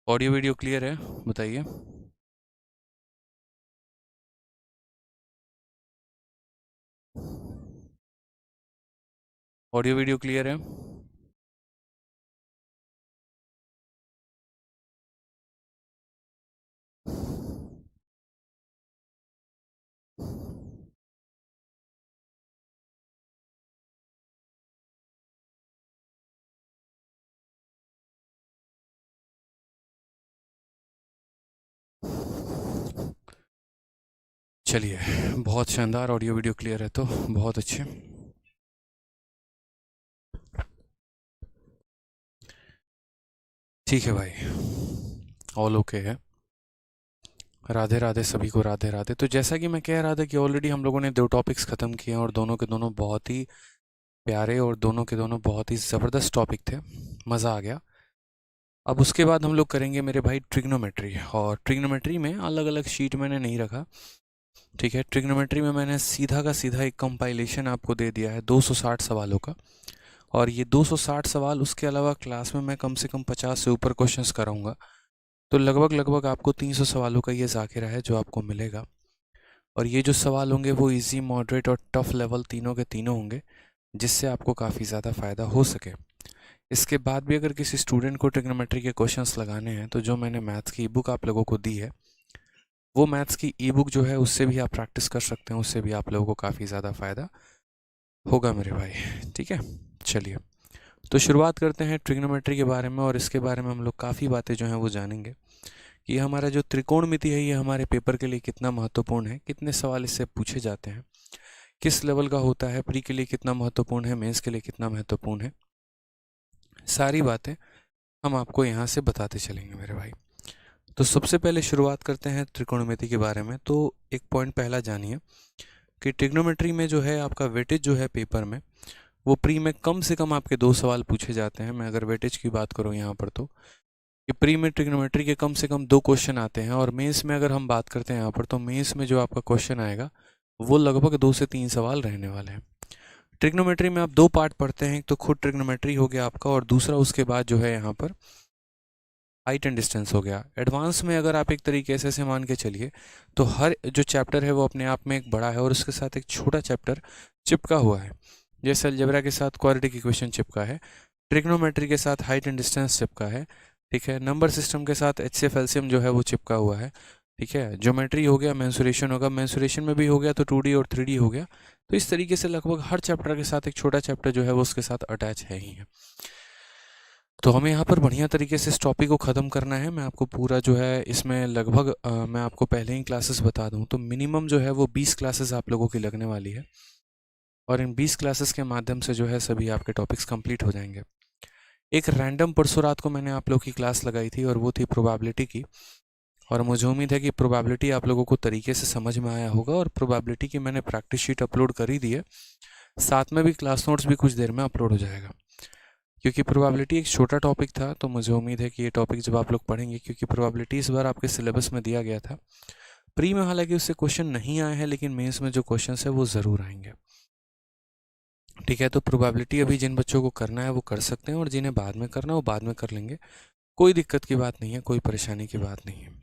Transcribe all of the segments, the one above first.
Audio video clear है? बताइए। Audio video clear है? चलिए, बहुत शानदार। ऑडियो वीडियो क्लियर है तो बहुत अच्छे। ठीक है भाई, ऑल ओके है। राधे राधे सभी को, राधे राधे। तो जैसा कि मैं कह रहा था कि ऑलरेडी हम लोगों ने 2 टॉपिक्स ख़त्म किए हैं और दोनों के दोनों बहुत ही प्यारे और दोनों के दोनों बहुत ही ज़बरदस्त टॉपिक थे। मज़ा आ गया। अब उसके बाद हम लोग करेंगे मेरे भाई ट्रिग्नोमेट्री। और ट्रिग्नोमेट्री में अलग अलग शीट मैंने नहीं रखा, ठीक है। ट्रिग्नोमेट्री में मैंने सीधा का सीधा एक कंपाइलेशन आपको दे दिया है 260 सवालों का। और ये 260 सवाल, उसके अलावा क्लास में मैं कम से कम 50 से ऊपर क्वेश्चंस कराऊंगा। तो लगभग लगभग आपको 300 सवालों का ये ज़ाकिरा है जो आपको मिलेगा। और ये जो सवाल होंगे वो इजी, मॉडरेट और टफ लेवल तीनों के तीनों होंगे, जिससे आपको काफ़ी ज़्यादा फ़ायदा हो सके। इसके बाद भी अगर किसी स्टूडेंट को ट्रिग्नोमेट्री के क्वेश्चंस लगाने हैं तो जो मैंने मैथ्स की ई बुक आप लोगों को दी है, वो मैथ्स की ई बुक जो है उससे भी आप प्रैक्टिस कर सकते हैं, उससे भी आप लोगों को काफ़ी ज़्यादा फ़ायदा होगा मेरे भाई। ठीक है, चलिए तो शुरुआत करते हैं ट्रिग्नोमेट्री के बारे में। और इसके बारे में हम लोग काफ़ी बातें जो हैं वो जानेंगे कि हमारा जो त्रिकोणमिति है ये हमारे पेपर के लिए कितना महत्वपूर्ण है, कितने सवाल इससे पूछे जाते हैं, किस लेवल का होता है, प्री के लिए कितना महत्वपूर्ण है, मेंस के लिए कितना महत्वपूर्ण है। सारी बातें हम आपको यहाँ से बताते चलेंगे मेरे भाई। तो सबसे पहले शुरुआत करते हैं त्रिकोणमिति के बारे में। तो एक पॉइंट पहला जानिए कि ट्रिग्नोमेट्री में जो है आपका वेटेज जो है पेपर में, वो प्री में कम से कम आपके 2 सवाल पूछे जाते हैं। मैं अगर वेटेज की बात करूँ यहाँ पर तो कि प्री में ट्रिग्नोमेट्री के कम से कम 2 क्वेश्चन आते हैं। और मेंस में अगर हम बात करते हैं यहाँ पर, तो मेंस में जो आपका क्वेश्चन आएगा वो लगभग 2 से 3 सवाल रहने वाले हैं। ट्रिग्नोमेट्री में आप 2 पार्ट पढ़ते हैं, एक तो खुद ट्रिग्नोमेट्री हो गया आपका, और दूसरा उसके बाद जो है यहाँ पर हाइट एंड डिस्टेंस हो गया। एडवांस में अगर आप एक तरीके से मान के चलिए तो हर जो चैप्टर है वो अपने आप में एक बड़ा है और उसके साथ एक छोटा चैप्टर चिपका हुआ है। जैसे अलजेब्रा के साथ क्वाड्रेटिक इक्वेशन चिपका है, ट्रिग्नोमेट्री के साथ हाइट एंड डिस्टेंस चिपका है, ठीक है। नंबर सिस्टम के साथ एचसीएफ एलसीएम जो है वो चिपका हुआ है, ठीक है। ज्योमेट्री हो गया, मेंसुरेशन होगा, मेंसुरेशन में भी हो गया तो 2D और 3D हो गया। तो इस तरीके से लगभग हर चैप्टर के साथ एक छोटा चैप्टर जो है वो उसके साथ अटैच है ही है। तो हमें यहाँ पर बढ़िया तरीके से इस टॉपिक को ख़त्म करना है। मैं आपको पूरा जो है इसमें लगभग मैं आपको पहले ही क्लासेस बता दूँ तो मिनिमम जो है वो 20 क्लासेस आप लोगों की लगने वाली है। और इन 20 क्लासेस के माध्यम से जो है सभी आपके टॉपिक्स कंप्लीट हो जाएंगे। एक रैंडम परसों रात को मैंने आप लोगों की क्लास लगाई थी और वो थी प्रोबेबिलिटी की। और मुझे उम्मीद है कि प्रोबेबिलिटी आप लोगों को तरीके से समझ में आया होगा। और प्रोबेबिलिटी की मैंने प्रैक्टिस शीट अपलोड कर ही दी है, साथ में भी क्लास नोट्स भी कुछ देर में अपलोड हो जाएगा। क्योंकि प्रोबेबिलिटी एक छोटा टॉपिक था तो मुझे उम्मीद है कि ये टॉपिक जब आप लोग पढ़ेंगे, क्योंकि प्रोबेबिलिटी इस बार आपके सिलेबस में दिया गया था, प्री में हालांकि उससे क्वेश्चन नहीं आए हैं लेकिन मेंस में जो क्वेश्चन है वो ज़रूर आएंगे, ठीक है। तो प्रोबेबिलिटी अभी जिन बच्चों को करना है वो कर सकते हैं और जिन्हें बाद में करना है वो बाद में कर लेंगे। कोई दिक्कत की बात नहीं है, कोई परेशानी की बात नहीं है,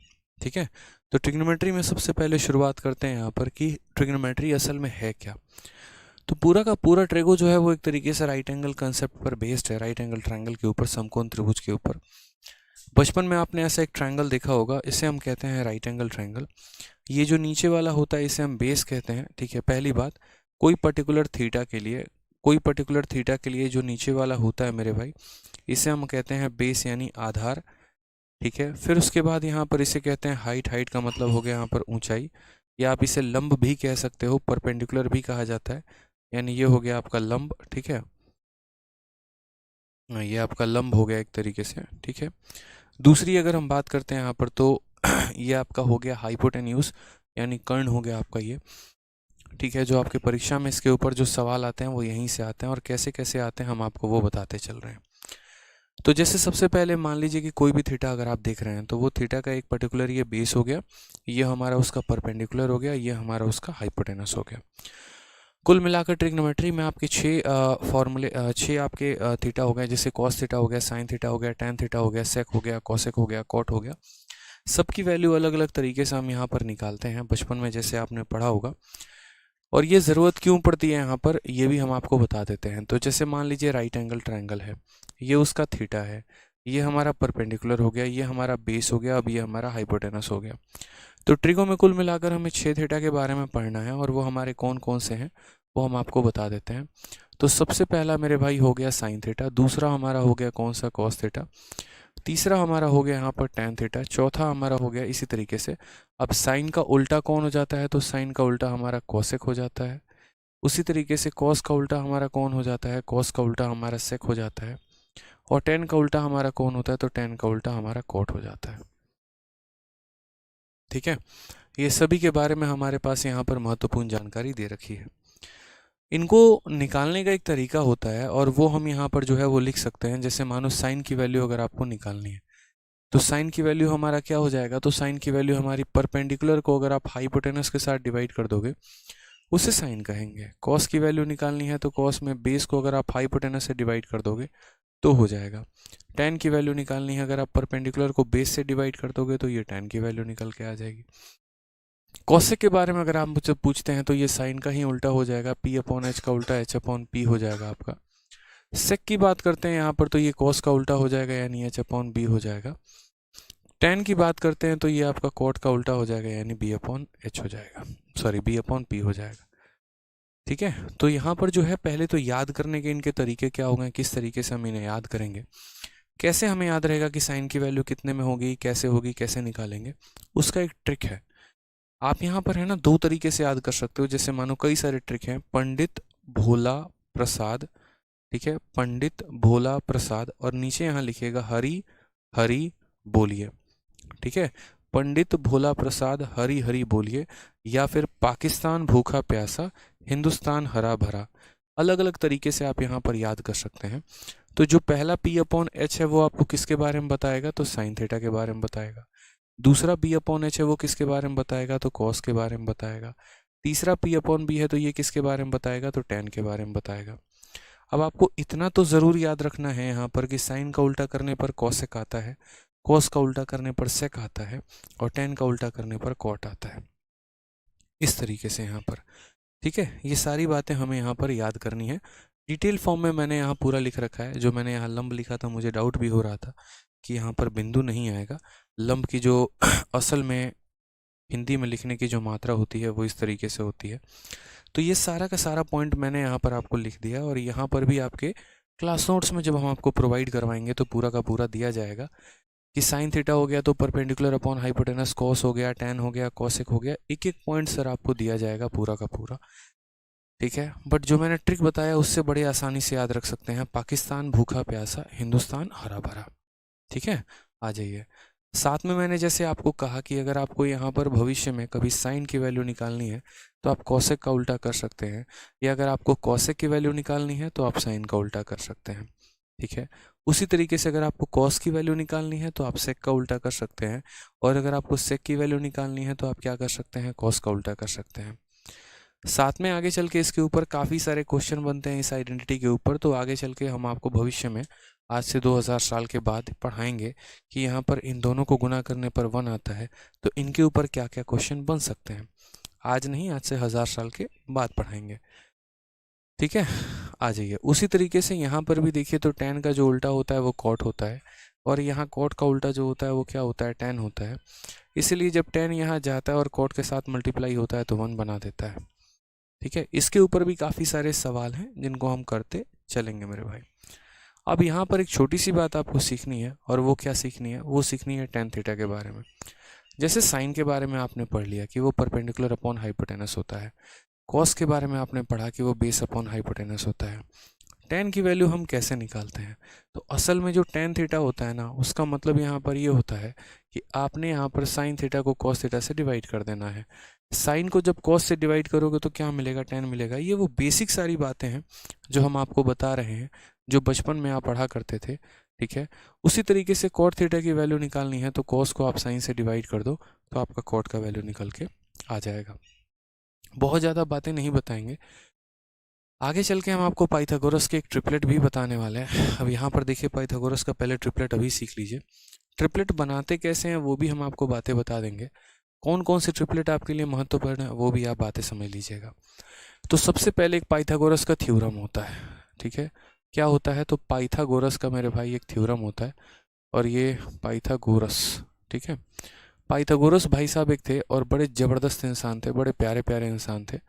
ठीक है। तो ट्रिग्नोमेट्री में सबसे पहले शुरुआत करते हैं यहाँ पर कि ट्रिग्नोमेट्री असल में है क्या। तो पूरा का पूरा ट्रेगो जो है वो एक तरीके से राइट एंगल कंसेप्ट पर बेस्ड है, राइट एंगल ट्रायंगल के ऊपर, समकोण त्रिभुज के ऊपर। बचपन में आपने ऐसा एक ट्रायंगल देखा होगा, इसे हम कहते हैं राइट एंगल ट्रायंगल। ये जो नीचे वाला होता है इसे हम बेस कहते हैं, ठीक है। पहली बात, कोई पर्टिकुलर थीटा के लिए, कोई पर्टिकुलर थीटा के लिए जो नीचे वाला होता है मेरे भाई, इसे हम कहते हैं बेस यानी आधार, ठीक है। फिर उसके बाद यहाँ पर इसे कहते हैं हाइट। हाइट का मतलब हो गया यहाँ पर ऊंचाई, या आप इसे लंब भी कह सकते हो, परपेंडिकुलर भी कहा जाता है, यानी ये हो गया आपका लंब, ठीक है। ये आपका लंब हो गया एक तरीके से, ठीक है। दूसरी अगर हम बात करते हैं यहाँ पर तो ये आपका हो गया हाइपोटेन्यूज, यानी कर्ण हो गया आपका ये, ठीक है। जो आपके परीक्षा में इसके ऊपर जो सवाल आते हैं वो यहीं से आते हैं और कैसे कैसे आते हैं हम आपको वो बताते चल रहे हैं। तो जैसे सबसे पहले मान लीजिए कि कोई भी थीटा अगर आप देख रहे हैं तो वो थीटा का एक पर्टिकुलर ये बेस हो गया, ये हमारा उसका परपेंडिकुलर हो गया, ये हमारा उसका हाइपोटेनस हो गया। कुल मिलाकर ट्रिग्नोमेट्री में आपके 6 आपके थीटा हो गए, जैसे कॉस थीटा हो गया, साइन थीटा हो गया, टैन थीटा हो गया, सेक हो गया, कॉसेक हो गया, कॉट हो गया। सबकी वैल्यू अलग अलग तरीके से हम यहाँ पर निकालते हैं, बचपन में जैसे आपने पढ़ा होगा। और ये ज़रूरत क्यों पड़ती है यहाँ पर, ये भी हम आपको बता देते हैं। तो जैसे मान लीजिए राइट एंगल ट्रायंगल है, ये उसका थीटा है, ये हमारा परपेंडिकुलर हो गया, ये हमारा बेस हो गया, अब ये हमारा हाइपोटेनस हो गया। तो ट्रिगो में कुल मिलाकर हमें 6 थीटा के बारे में पढ़ना है, और वो हमारे कौन कौन से हैं वो हम आपको बता देते हैं। तो सबसे पहला मेरे भाई हो गया साइन थीटा, दूसरा हमारा हो गया कौन सा, कॉस थीटा, तीसरा हमारा हो गया यहाँ पर टैन थीटा, चौथा हमारा हो गया इसी तरीके से। अब साइन का उल्टा कौन हो जाता है, तो साइन का उल्टा हमारा कॉसेक हो जाता है। उसी तरीके से कॉस का उल्टा हमारा कौन हो जाता है, कॉस का उल्टा हमारा सेक हो जाता है। और टैन का उल्टा हमारा कौन होता है, तो टैन का उल्टा हमारा कॉट हो जाता है। ठीक है, ये सभी के बारे में हमारे पास यहाँ पर महत्वपूर्ण जानकारी दे रखी है। इनको निकालने का एक तरीका होता है, और वो हम यहाँ पर जो है वो लिख सकते हैं। जैसे मानो साइन की वैल्यू अगर आपको निकालनी है, तो साइन की वैल्यू हमारा क्या हो जाएगा, तो साइन की वैल्यू हमारी परपेंडिकुलर को अगर आप हाइपोटेनस के साथ डिवाइड कर दोगे उसे साइन कहेंगे। कॉस की वैल्यू निकालनी है, तो कॉस में बेस को अगर आप हाइपोटेनस से डिवाइड कर दोगे तो हो जाएगा। टैन की वैल्यू निकालनी है, अगर आप परपेंडिकुलर को बेस से डिवाइड कर दोगे तो ये टैन की वैल्यू निकल के आ जाएगी। कॉसेक के बारे में अगर आप मुझसे पूछते हैं तो ये साइन का ही उल्टा हो जाएगा, पी अपॉन एच का उल्टा एच अपॉन पी हो जाएगा आपका। सेक की बात करते हैं यहाँ पर, तो ये कॉस का उल्टा हो जाएगा, यानी एच अपॉन बी हो जाएगा। टैन की बात करते हैं तो ये आपका कॉट का उल्टा हो जाएगा, यानी बी अपॉन एच हो जाएगा, सॉरी बी अपॉन पी हो जाएगा। ठीक है, तो यहाँ पर जो है पहले तो याद करने के इनके तरीके क्या हो गए, किस तरीके से हम इन्हें याद करेंगे, कैसे हमें याद रहेगा कि साइन की वैल्यू कितने में होगी, कैसे होगी, कैसे निकालेंगे, उसका एक ट्रिक है। आप यहाँ पर है ना 2 तरीके से याद कर सकते हो। जैसे मानो कई सारे ट्रिक हैं, पंडित भोला प्रसाद, ठीक है, पंडित भोला प्रसाद, और नीचे यहाँ लिखिएगा हरी हरी बोलिए। ठीक है, पंडित भोला प्रसाद हरी हरी बोलिए, या फिर पाकिस्तान भूखा प्यासा हिंदुस्तान हरा भरा। अलग अलग तरीके से आप यहाँ पर याद कर सकते हैं। तो जो पहला P अपॉन एच है वो आपको किसके बारे में बताएगा, तो साइन थीटा के बारे में बताएगा। दूसरा P अपॉन एच है वो किसके बारे में बताएगा, तो कॉस के बारे में बताएगा। तीसरा P अपॉन बी है तो ये किसके बारे में बताएगा, तो टैन के बारे में बताएगा। अब आपको इतना तो ज़रूर याद रखना है यहाँ पर कि साइन का उल्टा करने पर कॉसेक आता है, कॉस का उल्टा करने पर सेक आता है, और टैन का उल्टा करने पर कॉट आता है, इस तरीके से यहाँ पर। ठीक है, ये सारी बातें हमें यहाँ पर याद करनी है। डिटेल फॉर्म में मैंने यहाँ पूरा लिख रखा है। जो मैंने यहाँ लंब लिखा था, मुझे डाउट भी हो रहा था कि यहाँ पर बिंदु नहीं आएगा। लंब की जो असल में हिंदी में लिखने की जो मात्रा होती है वो इस तरीके से होती है। तो ये सारा का सारा पॉइंट मैंने यहाँ पर आपको लिख दिया, और यहाँ पर भी आपके क्लास नोट्स में जब हम आपको प्रोवाइड करवाएंगे तो पूरा का पूरा दिया जाएगा कि साइन थीटा हो गया तो परपेंडिकुलर अपॉन हाइपोटेनस, कॉस हो गया, टैन हो गया, कॉसेक हो गया, एक एक पॉइंट सर आपको दिया जाएगा पूरा का पूरा। ठीक है, बट जो मैंने ट्रिक बताया उससे बड़े आसानी से याद रख सकते हैं, पाकिस्तान भूखा प्यासा हिंदुस्तान हरा भरा। ठीक है, आ जाइए। साथ में मैंने जैसे आपको कहा कि अगर आपको यहाँ पर भविष्य में कभी साइन की वैल्यू निकालनी है तो आप कॉसेक का उल्टा कर सकते हैं, या अगर आपको कॉसेक की वैल्यू निकालनी है तो आप साइन का उल्टा कर सकते हैं। ठीक है, उसी तरीके से अगर आपको कॉस की वैल्यू निकालनी है तो आप सेक का उल्टा कर सकते हैं, और अगर आपको सेक की वैल्यू निकालनी है तो आप क्या कर सकते हैं, कॉस का उल्टा कर सकते हैं। साथ में आगे चल के इसके ऊपर काफ़ी सारे क्वेश्चन बनते हैं इस आइडेंटिटी के ऊपर, तो आगे चल के हम आपको भविष्य में आज से 2000 साल के बाद पढ़ाएंगे कि यहाँ पर इन दोनों को गुना करने पर 1 आता है, तो इनके ऊपर क्या क्या क्वेश्चन बन सकते हैं। आज नहीं, आज से 1000 साल के बाद पढ़ाएंगे। ठीक है, आ जाइए। उसी तरीके से यहाँ पर भी देखिए, तो टैन का जो उल्टा होता है वो कॉट होता है, और यहाँ कॉट का उल्टा जो होता है वो क्या होता है, टैन होता है। इसलिए जब टैन यहाँ जाता है और कॉट के साथ मल्टीप्लाई होता है तो 1 बना देता है। ठीक है, इसके ऊपर भी काफ़ी सारे सवाल हैं जिनको हम करते चलेंगे मेरे भाई। अब यहाँ पर एक छोटी सी बात आपको सीखनी है, और वो क्या सीखनी है, वो सीखनी है टैन थीटा के बारे में। जैसे साइन के बारे में आपने पढ़ लिया कि वो परपेंडिकुलर अपॉन हाइपोटेनस होता है, कॉस के बारे में आपने पढ़ा कि वो बेस अपॉन हाइपोटेनस होता है। टैन की वैल्यू हम कैसे निकालते हैं, तो असल में जो टैन थीटा होता है ना, उसका मतलब यहाँ पर ये होता है कि आपने यहाँ पर साइन थीटा को कॉस थीटा से डिवाइड कर देना है। साइन को जब कॉस से डिवाइड करोगे तो क्या मिलेगा, टैन मिलेगा। ये वो बेसिक सारी बातें हैं जो हम आपको बता रहे हैं, जो बचपन में आप पढ़ा करते थे। ठीक है, उसी तरीके से कॉट थीटा की वैल्यू निकालनी है तो कॉस को आप साइन से डिवाइड कर दो तो आपका कॉट का वैल्यू निकल के आ जाएगा। बहुत ज़्यादा बातें नहीं बताएंगे, आगे चल के हम आपको पाइथागोरस के एक ट्रिपलेट भी बताने वाले हैं। अब यहाँ पर देखिए पाइथागोरस का पहले ट्रिपलेट अभी सीख लीजिए। ट्रिपलेट बनाते कैसे हैं वो भी हम आपको बातें बता देंगे। कौन कौन से ट्रिपलेट आपके लिए महत्वपूर्ण है वो भी आप बातें समझ लीजिएगा। तो सबसे पहले एक पाइथागोरस का थ्योरम होता है, ठीक है। क्या होता है? तो पाइथागोरस का मेरे भाई एक थ्योरम होता है, और ये पाइथागोरस, ठीक है। पाइथागोरस भाई साहब एक थे और बड़े ज़बरदस्त इंसान थे, बड़े प्यारे प्यारे इंसान थे।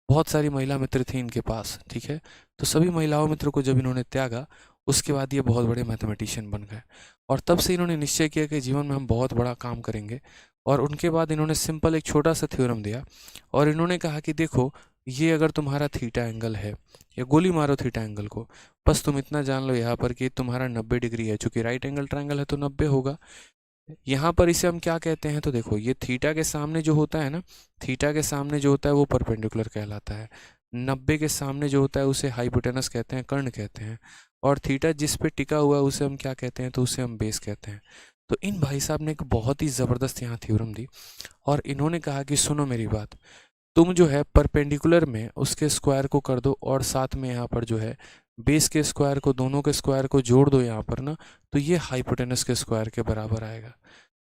बहुत सारी महिला मित्र थी इनके पास, ठीक है। तो सभी महिलाओं मित्र को जब इन्होंने त्यागा, उसके बाद ये बहुत बड़े मैथमेटिशियन बन गए। और तब से इन्होंने निश्चय किया कि जीवन में हम बहुत बड़ा काम करेंगे। और उनके बाद इन्होंने सिंपल एक छोटा सा थ्योरम दिया, और इन्होंने कहा कि देखो, ये अगर तुम्हारा थीटा एंगल है, या गोली मारो थीटा एंगल को, बस तुम इतना जान लो यहाँ पर कि तुम्हारा 90 डिग्री है। चूंकि राइट एंगल ट्रायंगल है तो 90 होगा। यहाँ पर इसे हम क्या कहते हैं? तो देखो, ये थीटा के सामने जो होता है ना, थीटा के सामने जो होता है वो परपेंडिकुलर कहलाता है। 90 के सामने जो होता है उसे हाइपोटेनस कहते हैं, कर्ण कहते हैं। और थीटा जिस पे टिका हुआ है उसे हम क्या कहते हैं? तो उसे हम बेस कहते हैं। तो इन भाई साहब ने एक बहुत ही ज़बरदस्त यहाँ थ्योरम दी, और इन्होंने कहा कि सुनो मेरी बात, तुम जो है परपेंडिकुलर में उसके स्क्वायर को कर दो, और साथ में यहाँ पर जो है बेस के स्क्वायर को, दोनों के स्क्वायर को जोड़ दो यहाँ पर ना, तो ये हाइपोटेनस के स्क्वायर के बराबर आएगा।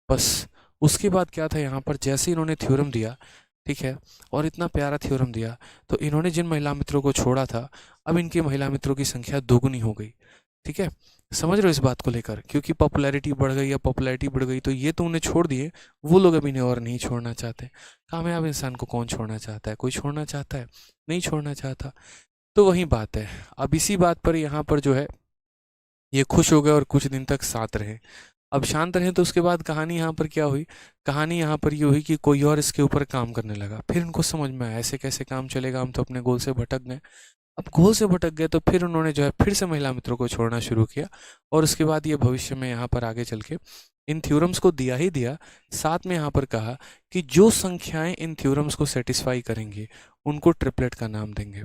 बस उसके बाद क्या था, यहाँ पर जैसे इन्होंने थ्योरम दिया, ठीक है, और इतना प्यारा थ्योरम दिया, तो इन्होंने जिन महिला मित्रों को छोड़ा था, अब इनके महिला मित्रों की संख्या दोगुनी हो गई, ठीक है। समझ रहे हो इस बात को लेकर? क्योंकि पॉपुलैरिटी बढ़ गई, या पॉपुलैरिटी बढ़ गई, तो ये तो उन्हें छोड़ दिए, वो लोग अब इन्हें और नहीं छोड़ना चाहते। कामयाब इंसान को कौन छोड़ना चाहता है? कोई छोड़ना चाहता है? नहीं छोड़ना चाहता। तो वही बात है। अब इसी बात पर यहाँ पर जो है ये खुश हो गए और कुछ दिन तक साथ रहे। अब शांत रहे तो उसके बाद कहानी यहाँ पर क्या हुई? कहानी यहाँ पर ये हुई कि कोई और इसके ऊपर काम करने लगा। फिर उनको समझ में आया ऐसे कैसे काम चलेगा, हम तो अपने गोल से भटक गए। अब गोल से भटक गए तो फिर उन्होंने जो है फिर से महिला मित्रों को छोड़ना शुरू किया, और उसके बाद ये भविष्य में यहाँ पर आगे चल के इन थ्योरम्स को दिया ही दिया, साथ में यहाँ पर कहा कि जो संख्याएं इन थ्योरम्स को सेटिस्फाई करेंगी उनको ट्रिपलेट का नाम देंगे,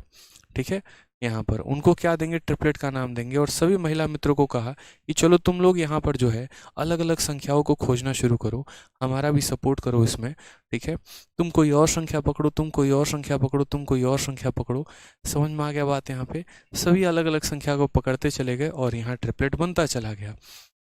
ठीक है। यहाँ पर उनको क्या देंगे? ट्रिपलेट का नाम देंगे। और सभी महिला मित्रों को कहा कि चलो तुम लोग यहाँ पर जो है अलग अलग संख्याओं को खोजना शुरू करो, हमारा भी सपोर्ट करो इसमें, ठीक है। तुम कोई और संख्या पकड़ो, तुम कोई और संख्या पकड़ो, तुम कोई और संख्या पकड़ो। समझ में आ गया बात? यहाँ पे सभी अलग अलग संख्या को पकड़ते चले गए, और यहाँ ट्रिपलेट बनता चला गया।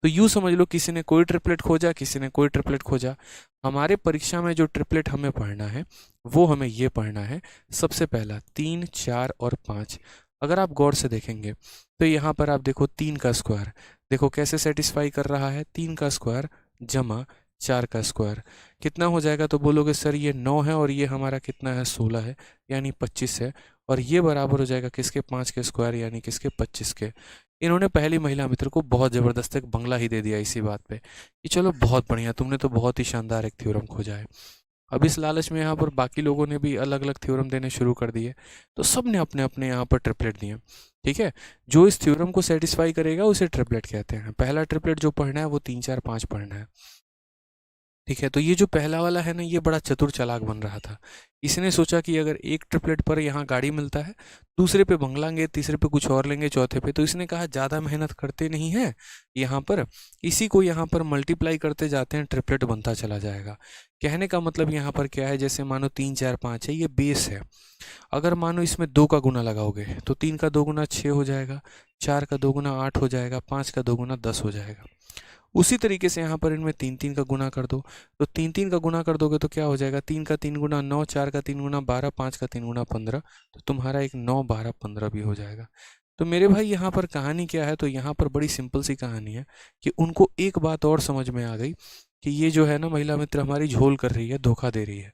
तो यूँ समझ लो, किसी ने कोई ट्रिपलेट खोजा, किसी ने कोई ट्रिपलेट खोजा। हमारे परीक्षा में जो ट्रिपलेट हमें पढ़ना है वो हमें ये पढ़ना है। सबसे पहला 3, 4 और 5। अगर आप गौर से देखेंगे तो यहाँ पर आप देखो 3 का स्क्वायर, देखो कैसे सेटिस्फाई कर रहा है। 3 का स्क्वायर जमा 4 का स्क्वायर कितना हो जाएगा? तो बोलोगे सर ये 9 है, और ये हमारा कितना है? 16 है, यानी 25 है। और ये बराबर हो जाएगा किसके? 5 के स्क्वायर, यानी किसके? 25 के। इन्होंने पहली महिला मित्र को बहुत ज़बरदस्त एक बंगला ही दे दिया इसी बात पे कि चलो बहुत बढ़िया, तुमने तो बहुत ही शानदार एक थ्योरम खोजा है। अब इस लालच में यहाँ पर बाकी लोगों ने भी अलग अलग थ्योरम देने शुरू कर दिए, तो सब ने अपने अपने यहाँ पर ट्रिपलेट दिए, ठीक है। जो इस थ्योरम को सेटिस्फाई करेगा उसे ट्रिपलेट कहते हैं। पहला ट्रिपलेट जो पढ़ना है वो 3, 4, 5 पढ़ना है, ठीक है। तो ये जो पहला वाला है ना, ये बड़ा चतुर चालाक बन रहा था। इसने सोचा कि अगर एक ट्रिपलेट पर यहाँ गाड़ी मिलता है, दूसरे पे बंगला लेंगे, तीसरे पे कुछ और लेंगे, चौथे पे, तो इसने कहा ज़्यादा मेहनत करते नहीं है यहाँ पर, इसी को यहाँ पर मल्टीप्लाई करते जाते हैं, ट्रिपलेट बनता चला जाएगा। कहने का मतलब यहाँ पर क्या है? जैसे मानो 3, 4, 5 है, ये बेस है। अगर मानो इसमें 2 का गुना लगाओगे तो 3 का 2 गुना 6 हो जाएगा, 4 का 2 गुना 8 हो जाएगा, 5 का 2 गुना 10 हो जाएगा। उसी तरीके से यहाँ पर इनमें 3, 3 का गुना कर दो, तो 3, 3 का गुना कर दोगे तो क्या हो जाएगा? 3 का 3 गुना 9, 4 का 3 गुना 12, 5 का 3 गुना 15, तो तुम्हारा एक 9, 12, 15 भी हो जाएगा। तो मेरे भाई यहाँ पर कहानी क्या है? तो यहाँ पर बड़ी सिंपल सी कहानी है कि उनको एक बात और समझ में आ गई कि ये जो है ना महिला मित्र हमारी झोल कर रही है, धोखा दे रही है,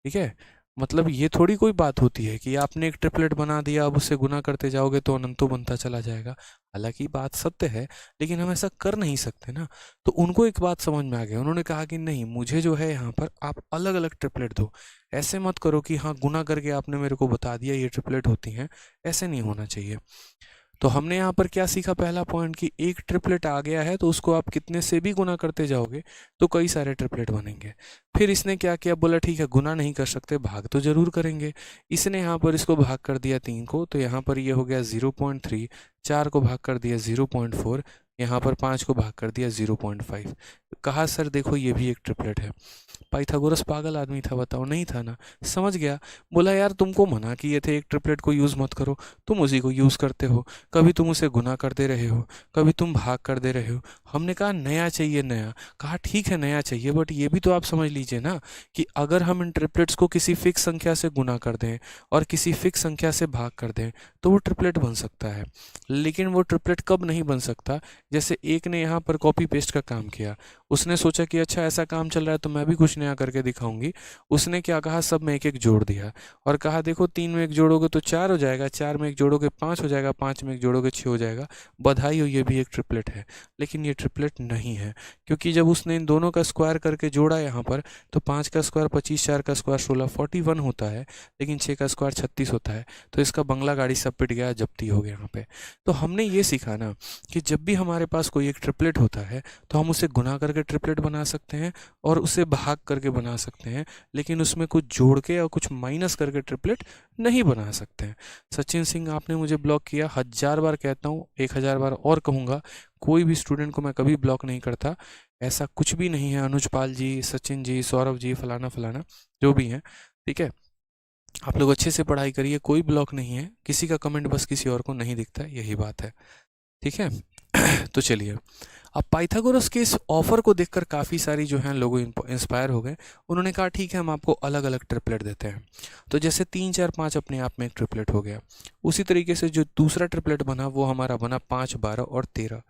ठीक है। मतलब ये थोड़ी कोई बात होती है कि आपने एक ट्रिपलेट बना दिया, अब उससे गुना करते जाओगे तो अनंतों बनता चला जाएगा। हालांकि बात सत्य है, लेकिन हम ऐसा कर नहीं सकते ना। तो उनको एक बात समझ में आ गया, उन्होंने कहा कि नहीं, मुझे जो है यहाँ पर आप अलग अलग ट्रिपलेट दो। ऐसे मत करो कि हाँ गुना करके आपने मेरे को बता दिया ये ट्रिपलेट होती हैं, ऐसे नहीं होना चाहिए। तो हमने यहाँ पर क्या सीखा? पहला पॉइंट कि एक ट्रिपलेट आ गया है तो उसको आप कितने से भी गुना करते जाओगे तो कई सारे ट्रिपलेट बनेंगे। फिर इसने क्या किया? बोला ठीक है गुना नहीं कर सकते, भाग तो जरूर करेंगे। इसने यहाँ पर इसको भाग कर दिया 3 को, तो यहाँ पर ये हो गया 0.3, 4 को भाग कर दिया 0.4, यहाँ पर 5 को भाग कर दिया 0.5। कहा सर देखो ये भी एक ट्रिपलेट है। पाइथागोरस पागल आदमी था, बताओ, नहीं था ना, समझ गया। बोला यार तुमको मना किए थे एक ट्रिपलेट को यूज़ मत करो, तुम उसी को यूज़ करते हो, कभी तुम उसे गुना कर दे रहे हो, कभी तुम भाग कर दे रहे हो। हमने कहा नया चाहिए नया। कहा ठीक है नया चाहिए, बट ये भी तो आप समझ लीजिए ना कि अगर हम इन ट्रिपलेट्स को किसी फिक्स संख्या से गुना कर दें और किसी फिक्स संख्या से भाग कर दें तो वो ट्रिपलेट बन सकता है। लेकिन वो ट्रिपलेट कब नहीं बन सकता, जैसे एक ने यहाँ पर कॉपी पेस्ट का काम किया, उसने सोचा कि अच्छा ऐसा काम चल रहा है तो मैं भी कुछ नया करके दिखाऊंगी। उसने क्या कहा, सब में एक एक जोड़ दिया और कहा देखो 3 में एक जोड़ोगे तो 4 हो जाएगा, 4 में एक जोड़ोगे 5 हो जाएगा, 5 में एक जोड़ोगे 6 हो जाएगा, बधाई हो ये भी एक ट्रिपलेट है। लेकिन ये ट्रिपलेट नहीं है, क्योंकि जब उसने इन दोनों का स्क्वायर करके जोड़ा यहाँ पर तो 5 का स्क्वायर 25, 4 का स्क्वायर 16, 41 होता है, लेकिन 6 का स्क्वायर 36 होता है। तो इसका बंगला गाड़ी सब पिट गया, जब्ती हो गया यहाँ पे। तो हमने ये सीखा ना कि जब भी हमारे पास कोई एक ट्रिपलेट होता है तो हम उसे गुना करके ट्रिपलेट बना सकते हैं और उसे भाग करके बना सकते हैं, लेकिन उसमें कुछ जोड़ के और कुछ माइनस करके ट्रिपलेट नहीं बना सकते हैं। सचिन सिंह आपने मुझे ब्लॉक किया, 1000 बार कहता हूँ, 1000 बार और कहूँगा, कोई भी स्टूडेंट को मैं कभी ब्लॉक नहीं करता, ऐसा कुछ भी नहीं है। अनुज पाल जी, सचिन जी, सौरभ जी, फलाना फलाना जो भी हैं, ठीक है, आप लोग अच्छे से पढ़ाई करिए, कोई ब्लॉक नहीं है, किसी का कमेंट बस किसी और को नहीं दिखता है, यही बात है, ठीक है। तो चलिए, अब पाइथागोरस के इस ऑफर को देखकर काफ़ी सारी जो हैं लोग इंस्पायर हो गए। उन्होंने कहा ठीक है हम आपको अलग अलग ट्रिपलेट देते हैं। तो जैसे 3, 4, 5 अपने आप में एक ट्रिपलेट हो गया, उसी तरीके से जो दूसरा ट्रिपलेट बना वो हमारा बना 5, 12 और 13,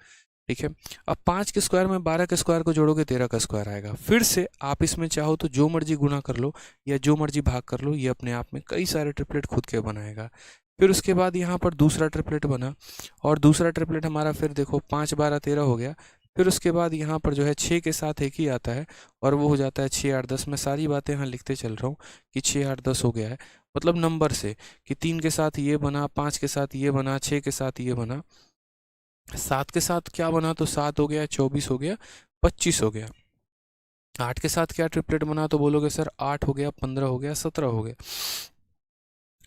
ठीक है। अब 5 के स्क्वायर में 12 के स्क्वायर को जोड़ोगे 13 का स्क्वायर आएगा। फिर से आप इसमें चाहो तो जो मर्जी गुना कर लो या जो मर्जी भाग कर लो, ये अपने आप में कई सारे ट्रिपलेट खुद के बनाएगा। फिर उसके बाद यहाँ पर दूसरा ट्रिपलेट बना और दूसरा ट्रिपलेट हमारा फिर देखो 5, 12, 13 हो गया। फिर उसके बाद यहाँ पर जो है 6 के साथ एक ही आता है और वो हो जाता है 6, 8, 10। मैं सारी बातें यहाँ लिखते चल रहा हूँ कि 6, 8, 10 हो गया है, मतलब नंबर से, कि 3 के साथ ये बना, 5 के साथ ये बना, 6 के साथ ये बना, 7 के साथ क्या बना तो 7 हो गया, 24 हो गया, 25 हो गया। 8 के साथ क्या ट्रिपलेट बना तो बोलोगे सर 8 हो गया, 15 हो गया, 17 हो गया।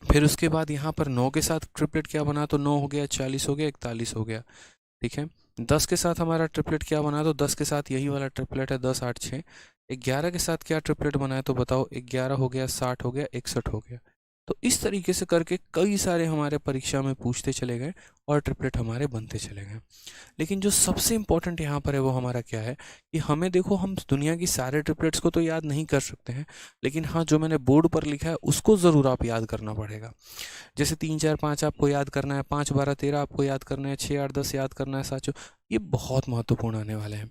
फिर उसके बाद यहाँ पर 9 के साथ ट्रिपलेट क्या बना तो 9 हो गया, 40 हो गया, 41 हो गया, ठीक है। 10 के साथ हमारा ट्रिपलेट क्या बना तो 10 के साथ यही वाला ट्रिपलेट है, 10, 8, 6। 11 के साथ क्या ट्रिपलेट बना है तो बताओ, 11 हो गया, 60 हो गया, 61 हो गया। तो इस तरीके से करके कई सारे हमारे परीक्षा में पूछते चले गए और ट्रिपलेट हमारे बनते चले गए। लेकिन जो सबसे इम्पोर्टेंट यहाँ पर है वो हमारा क्या है कि हमें देखो, हम दुनिया की सारे ट्रिपलेट्स को तो याद नहीं कर सकते हैं, लेकिन हाँ जो मैंने बोर्ड पर लिखा है उसको ज़रूर आप याद करना पड़ेगा। जैसे 3, 4, 5 आपको याद करना है, 5, 12, 13 आपको याद करना है, 6, 8, 10 याद करना है, साचो ये बहुत महत्वपूर्ण आने वाले हैं।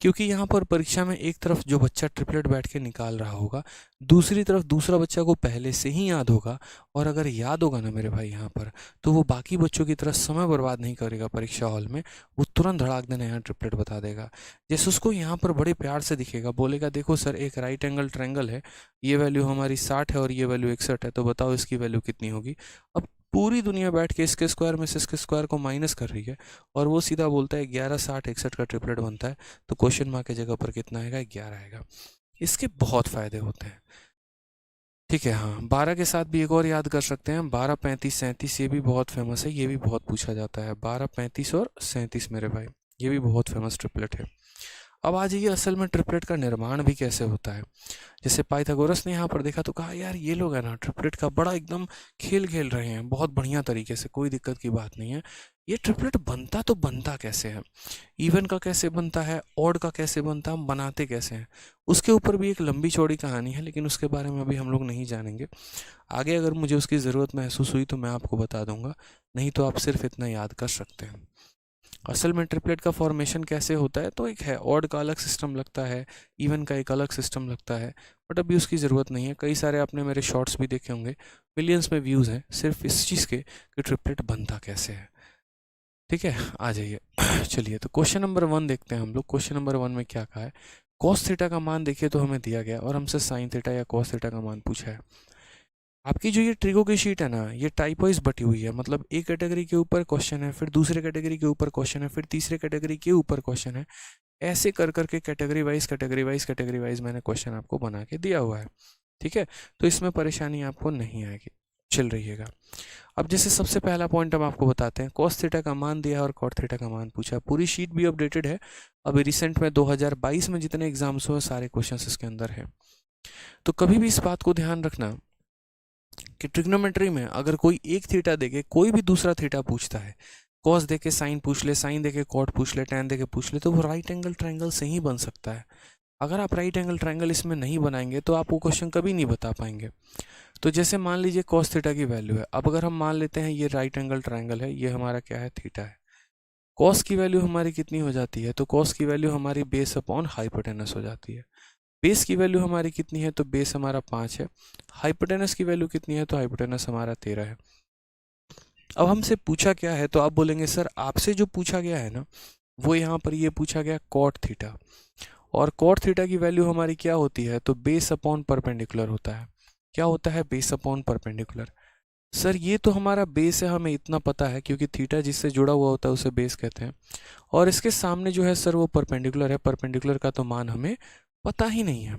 क्योंकि यहाँ पर परीक्षा में एक तरफ जो बच्चा ट्रिपलेट बैठ के निकाल रहा होगा, दूसरी तरफ दूसरा बच्चा को पहले से ही याद होगा, और अगर याद होगा ना मेरे भाई यहाँ पर, तो वो बाकी बच्चों की तरह समय बर्बाद नहीं करेगा परीक्षा हॉल में, वो तुरंत धड़ाक देना यहाँ ट्रिपलेट बता देगा। जैसे उसको यहाँ पर बड़े प्यार से दिखेगा, बोलेगा देखो सर एक राइट एंगल ट्रायंगल है, ये वैल्यू हमारी 60 है और ये वैल्यू 61 है, तो बताओ इसकी वैल्यू कितनी होगी। अब पूरी दुनिया बैठ के इसके स्क्वायर में से इसके स्क्वायर को माइनस कर रही है और वो सीधा बोलता है 11, 60, 61 का ट्रिपलेट बनता है, तो क्वेश्चन मार्क की जगह पर कितना आएगा, 11 आएगा। इसके बहुत फायदे होते हैं, ठीक है। हाँ 12 के साथ भी एक और याद कर सकते हैं, 12, 35, 37, ये भी बहुत फेमस है, ये भी बहुत पूछा जाता है, 12, 35 और 37 मेरे भाई, ये भी बहुत फेमस ट्रिपलेट है। अब आ जाइए असल में ट्रिपलेट का निर्माण भी कैसे होता है। जैसे पाइथागोरस ने यहाँ पर देखा तो कहा यार ये लोग है ना ट्रिपलेट का बड़ा एकदम खेल खेल रहे हैं बहुत बढ़िया तरीके से, कोई दिक्कत की बात नहीं है। ये ट्रिपलेट बनता तो बनता कैसे है, इवन का कैसे बनता है, ऑड का कैसे बनता है, हम बनाते कैसे हैं, उसके ऊपर भी एक लंबी चौड़ी कहानी है, लेकिन उसके बारे में अभी हम लोग नहीं जानेंगे। आगे अगर मुझे उसकी ज़रूरत महसूस हुई तो मैं आपको बता दूंगा, नहीं तो आप सिर्फ इतना याद कर सकते हैं। असल में ट्रिपलेट का फॉर्मेशन कैसे होता है तो एक है, ऑड का अलग सिस्टम लगता है, इवन का एक अलग सिस्टम लगता है, बट अभी उसकी ज़रूरत नहीं है। कई सारे आपने मेरे शॉर्ट्स भी देखे होंगे, मिलियंस में व्यूज़ हैं सिर्फ इस चीज़ के कि ट्रिपलेट बनता कैसे है, ठीक है। आ जाइए चलिए, तो क्वेश्चन नंबर 1 देखते हैं हम लोग। क्वेश्चन नंबर 1 में क्या कहा है, कॉस थीटा का मान देखिए तो हमें दिया गया और हमसे साइन थीटा या कॉस थीटा का मान पूछा है। आपकी जो ये ट्रिगो की शीट है ना, ये टाइप वाइज बटी हुई है, मतलब एक कैटेगरी के ऊपर क्वेश्चन है, फिर दूसरे कैटेगरी के ऊपर क्वेश्चन है, फिर तीसरे कैटेगरी के ऊपर क्वेश्चन है, ऐसे कर करके category wise category wise category wise मैंने क्वेश्चन आपको बना के दिया हुआ है, ठीक है। तो इसमें परेशानी आपको नहीं आएगी। चल रहिएगा। अब जैसे सबसे पहला पॉइंट हम आपको बताते हैं, कॉस थीटा का मान दिया और कॉट थीटा का मान पूछा। पूरी शीट भी अपडेटेड है, अभी रिसेंट में 2022 में जितने एग्जाम्स हुए सारे क्वेश्चंस इसके अंदर है। तो कभी भी इस बात को ध्यान रखना कि ट्रिग्नोमेट्री में अगर कोई एक थीटा देके कोई भी दूसरा थीटा पूछता है, कॉस देके साइन पूछ ले, साइन देके कॉट पूछ ले, टैन देके पूछ ले, तो वो राइट एंगल ट्रायंगल से ही बन सकता है। अगर आप राइट एंगल ट्रायंगल इसमें नहीं बनाएंगे तो आप वो क्वेश्चन कभी नहीं बता पाएंगे। तो जैसे मान लीजिए कॉस थीटा की वैल्यू है, अब अगर हम मान लेते हैं ये राइट एंगल ट्रायंगल है, ये हमारा क्या है, थीटा है। कॉस की वैल्यू हमारी कितनी हो जाती है, तो कॉस की वैल्यू हमारी बेस अपॉन हाइपोटेनस हो जाती है। बेस की वैल्यू हमारी कितनी है, तो बेस हमारा 5 है। हाइपोटेनस की वैल्यू कितनी है, तो हाइपोटेनस हमारा 13 है। अब हमसे पूछा क्या है, तो आप बोलेंगे सर आपसे जो पूछा गया है ना, वो यहाँ पर ये पूछा गया कॉट थीटा, और कॉट थीटा की वैल्यू हमारी क्या होती है, तो बेस अपॉन परपेंडिकुलर होता है। क्या होता है, बेस अपॉन परपेंडिकुलर। सर ये तो हमारा बेस है, हमें इतना पता है, क्योंकि थीटा जिससे जुड़ा हुआ होता है उसे बेस कहते हैं। और इसके सामने जो है सर वो परपेंडिकुलर है, परपेंडिकुलर का तो मान हमें पता ही नहीं है।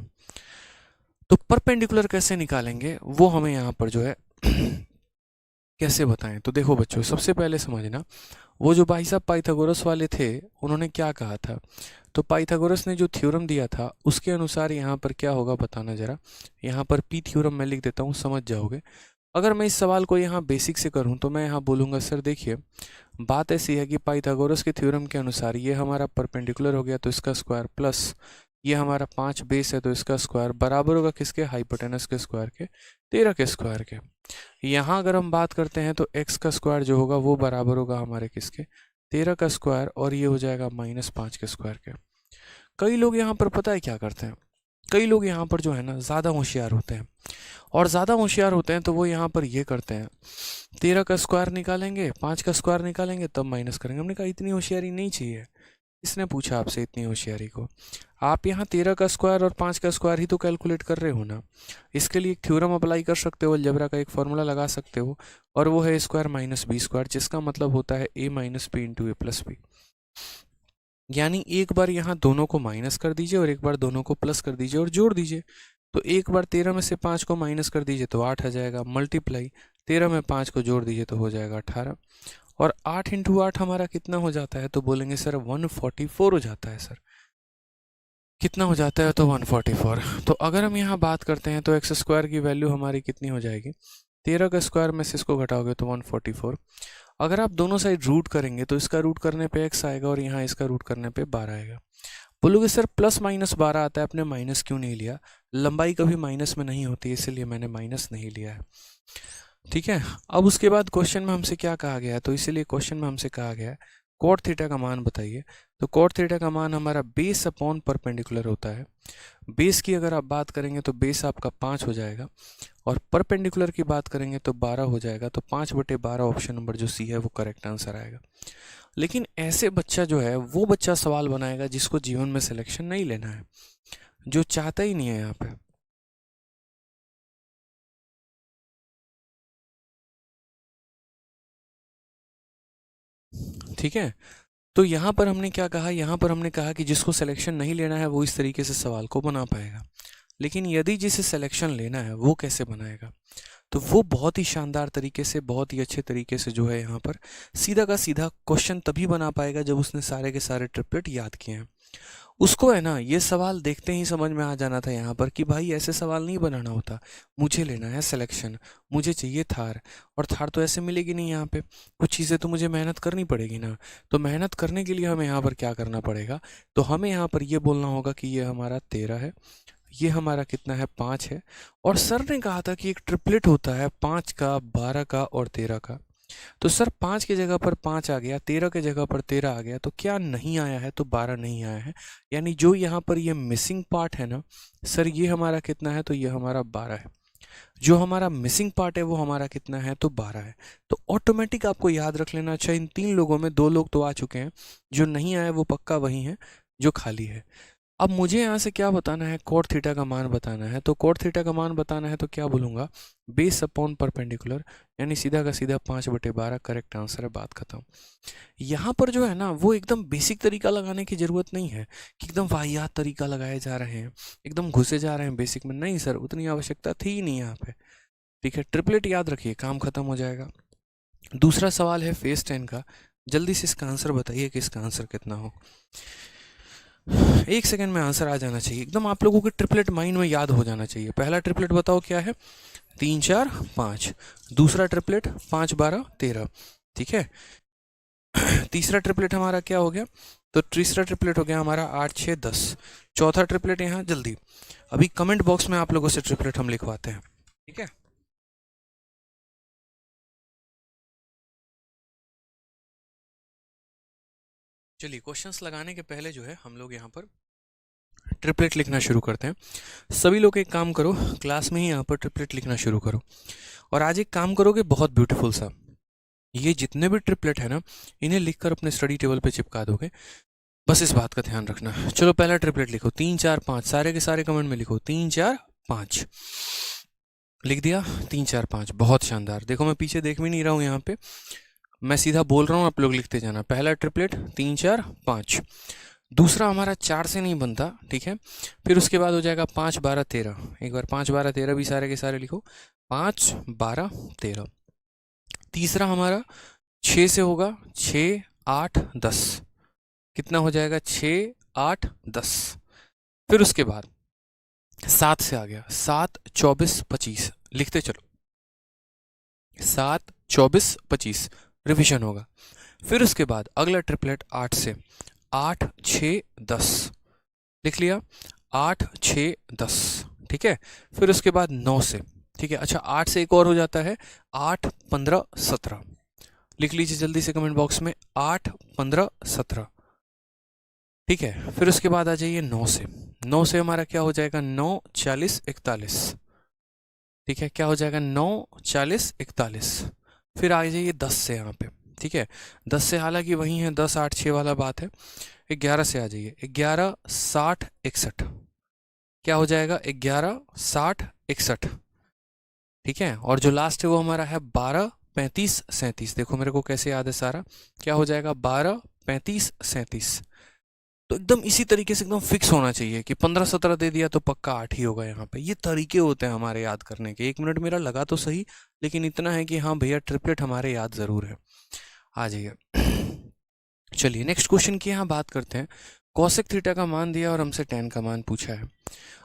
तो परपेंडिकुलर कैसे निकालेंगे वो हमें यहाँ पर जो है कैसे बताएं। तो देखो बच्चों, सबसे पहले समझना, वो जो भाई साहब पाइथागोरस वाले थे उन्होंने क्या कहा था, तो पाइथागोरस ने जो थ्योरम दिया था उसके अनुसार यहाँ पर क्या होगा बताना जरा। यहाँ पर पी थ्योरम मैं लिख देता हूँ, समझ जाओगे। अगर मैं इस सवाल को यहाँ बेसिक से करूँ तो मैं यहाँ बोलूँगा सर देखिए, बात ऐसी है कि पाइथागोरस के थ्योरम के अनुसार ये हमारा परपेंडिकुलर हो गया तो इसका स्क्वायर, प्लस ये हमारा 5 बेस है तो इसका स्क्वायर बराबर होगा किसके, हाइपोटेनस के स्क्वायर के, 13 के स्क्वायर के। यहाँ अगर हम बात करते हैं तो x का स्क्वायर जो होगा वो बराबर होगा हमारे किसके, 13 का स्क्वायर, और ये हो जाएगा -5 के स्क्वायर के। कई लोग यहाँ पर पता है क्या करते हैं, कई लोग यहाँ पर जो है ना ज़्यादा होशियार होते हैं, और ज़्यादा होशियार होते हैं तो वो यहाँ पर ये करते हैं, 13 का स्क्वायर निकालेंगे, 5 का स्क्वायर निकालेंगे, तब माइनस करेंगे। हमने कहा इतनी होशियारी नहीं चाहिए। इसने पूछा आपसे इतनी होशियारी को, आप यहाँ 13 का स्क्वायर और 5 का स्क्वायर ही तो कैलकुलेट कर रहे हो ना। इसके लिए एक थ्योरम अप्लाई कर सकते हो, अलजेब्रा का एक फॉर्मूला लगा सकते हो, और वो है स्क्वायर माइनस बी स्क्वायर, जिसका मतलब होता है a minus b into a plus b. यानी एक बार यहाँ दोनों को माइनस कर दीजिए और एक बार दोनों को प्लस कर दीजिए और जोड़ दीजिए। तो एक बार 13 में से 5 को माइनस कर दीजिए तो 8 आ जाएगा, मल्टीप्लाई 13 में 5 को जोड़ दीजिए तो हो जाएगा 18, और 8 इंटू 8 हमारा कितना हो जाता है, तो बोलेंगे सर 144 हो जाता है। सर कितना हो जाता है, तो 144। तो अगर हम यहाँ बात करते हैं तो एक्स स्क्वायर की वैल्यू हमारी कितनी हो जाएगी, 13 का स्क्वायर में से इसको घटाओगे तो 144। अगर आप दोनों साइड रूट करेंगे तो इसका रूट करने पे x आएगा और यहाँ इसका रूट करने पे 12 आएगा। बोलोगे सर प्लस माइनस 12 आता है, आपने माइनस क्यों नहीं लिया, लंबाई कभी माइनस में नहीं होती इसलिए मैंने माइनस नहीं लिया है। ठीक है, अब उसके बाद क्वेश्चन में हमसे क्या कहा गया है, तो इसीलिए क्वेश्चन में हमसे कहा गया है कॉट थीटा का मान बताइए। तो कॉट थीटा का मान हमारा बेस अपॉन परपेंडिकुलर होता है। बेस की अगर आप बात करेंगे तो बेस आपका 5 हो जाएगा, और परपेंडिकुलर की बात करेंगे तो 12 हो जाएगा। तो 5/12 ऑप्शन नंबर जो सी है वो करेक्ट आंसर आएगा। लेकिन ऐसे बच्चा जो है वो बच्चा सवाल बनाएगा जिसको जीवन में सिलेक्शन नहीं लेना है, जो चाहता ही नहीं है यहाँ पे। ठीक है, तो यहाँ पर हमने क्या कहा, यहाँ पर हमने कहा कि जिसको सिलेक्शन नहीं लेना है वो इस तरीके से सवाल को बना पाएगा। लेकिन यदि जिसे सिलेक्शन लेना है वो कैसे बनाएगा, तो वो बहुत ही शानदार तरीके से, बहुत ही अच्छे तरीके से जो है यहाँ पर सीधा का सीधा क्वेश्चन तभी बना पाएगा जब उसने सारे के सारे ट्रिपलेट याद किए हैं। उसको है ना ये सवाल देखते ही समझ में आ जाना था यहाँ पर कि भाई ऐसे सवाल नहीं बनाना होता, मुझे लेना है सिलेक्शन, मुझे चाहिए थार, और थार तो ऐसे मिलेगी नहीं यहाँ पे, कुछ चीज़ें तो मुझे मेहनत करनी पड़ेगी ना। तो मेहनत करने के लिए हमें यहाँ पर क्या करना पड़ेगा, तो हमें यहाँ पर ये बोलना होगा कि ये हमारा 13 है, ये हमारा कितना है 5 है, और सर ने कहा था कि एक ट्रिपलेट होता है 5 का, 12 का और 13 का। तो सर 5 की जगह पर 5 आ गया, 13 की जगह पर 13 आ गया, तो क्या नहीं आया है, तो 12 नहीं आया है। यानी जो यहाँ पर ये मिसिंग पार्ट है ना सर, ये हमारा कितना है, तो ये हमारा 12 है। जो हमारा मिसिंग पार्ट है वो हमारा कितना है, तो 12 है। तो ऑटोमेटिक आपको याद रख लेना चाहिए, इन 3 लोगों में 2 लोग तो आ चुके हैं, जो नहीं आए वो पक्का वही है जो खाली है। अब मुझे यहाँ से क्या बताना है, कोट थीटा का मान बताना है। तो कोट थीटा का मान बताना है तो क्या बोलूँगा, बेस अपॉन परपेंडिकुलर, यानी सीधा का सीधा 5/12 करेक्ट आंसर है, बात खत्म। यहाँ पर जो है ना वो एकदम बेसिक तरीका लगाने की ज़रूरत नहीं है कि एकदम वाहियात तरीका लगाए जा रहे हैं, एकदम घुसे जा रहे हैं बेसिक में, नहीं सर, उतनी आवश्यकता थी ही नहीं यहाँ पे। ठीक है, ट्रिपलेट याद रखिए, काम खत्म हो जाएगा। दूसरा सवाल है फेस 10 का, जल्दी से इसका आंसर बताइए कि इसका आंसर कितना हो। 1 सेकंड में आंसर आ जाना चाहिए एकदम, आप लोगों के ट्रिपलेट माइंड में याद हो जाना चाहिए। पहला ट्रिपलेट बताओ क्या है, 3 4 5। दूसरा ट्रिपलेट 5 12 13, ठीक है। तीसरा ट्रिपलेट हमारा क्या हो गया, तो तीसरा ट्रिपलेट हो गया हमारा 8 6 10। चौथा ट्रिपलेट यहाँ जल्दी अभी कमेंट बॉक्स में आप लोगों से ट्रिपलेट हम लिखवाते हैं, ठीक है। चलिए क्वेश्चंस लगाने के पहले जो है हम लोग यहाँ पर ट्रिपलेट लिखना शुरू करते हैं। सभी लोग एक काम करो, क्लास में ही यहाँ पर ट्रिपलेट लिखना शुरू करो। और आज एक काम करोगे बहुत ब्यूटीफुल सा, ये जितने भी ट्रिपलेट है ना, इन्हें लिखकर अपने स्टडी टेबल पे चिपका दोगे, बस इस बात का ध्यान रखना। चलो पहला ट्रिपलेट लिखो, 3 4 5, सारे के सारे कमेंट में लिखो 3 4 5। लिख दिया 3 4 5, बहुत शानदार। देखो मैं पीछे देख भी नहीं रहा हूँ यहाँ पे, मैं सीधा बोल रहा हूँ, आप लोग लिखते जाना। पहला ट्रिपलेट 3 4 5। दूसरा हमारा 4 से नहीं बनता, ठीक है। फिर उसके बाद हो जाएगा 5 12 13। एक बार 5 12 13 भी सारे के सारे लिखो, 5 12 13। तीसरा हमारा 6 से होगा, 6 8 10। कितना हो जाएगा, 6 8 10। फिर उसके बाद 7 से आ गया, 7 24 25। लिखते चलो, 7 24 25, रिविजन होगा। फिर उसके बाद अगला ट्रिपलेट 8 से, 8 6 10। लिख लिया, 8 6 10, ठीक है। फिर उसके बाद 9 से, ठीक है। अच्छा 8 से एक और हो जाता है, 8 15 17। लिख लीजिए जल्दी से कमेंट बॉक्स में, 8 15 17, ठीक है। फिर उसके बाद आ जाइए 9 से, 9 से हमारा क्या हो जाएगा, 9 40 41, ठीक है। क्या हो जाएगा, 9 40 41। फिर आ जाइए 10 से यहाँ पे, ठीक है। 10 से हालांकि वही है, 10 8 6 वाला बात है। 11 से आ जाइए, 11 60 61। क्या हो जाएगा, 11 60 61, ठीक है। और जो लास्ट है वो हमारा है 12 35 37। देखो मेरे को कैसे याद है सारा, क्या हो जाएगा, 12 35 37। तो एकदम इसी तरीके से एकदम फिक्स होना चाहिए कि 15 17 दे दिया तो पक्का 8 ही होगा यहाँ पे। ये तरीके होते हैं हमारे याद करने के। 1 मिनट मेरा लगा तो सही, लेकिन इतना है कि हाँ भैया ट्रिपलेट हमारे याद ज़रूर है। आ जाइए चलिए नेक्स्ट क्वेश्चन की यहाँ बात करते हैं। कॉसेक थीटा का मान दिया और हमसे tan का मान पूछा है।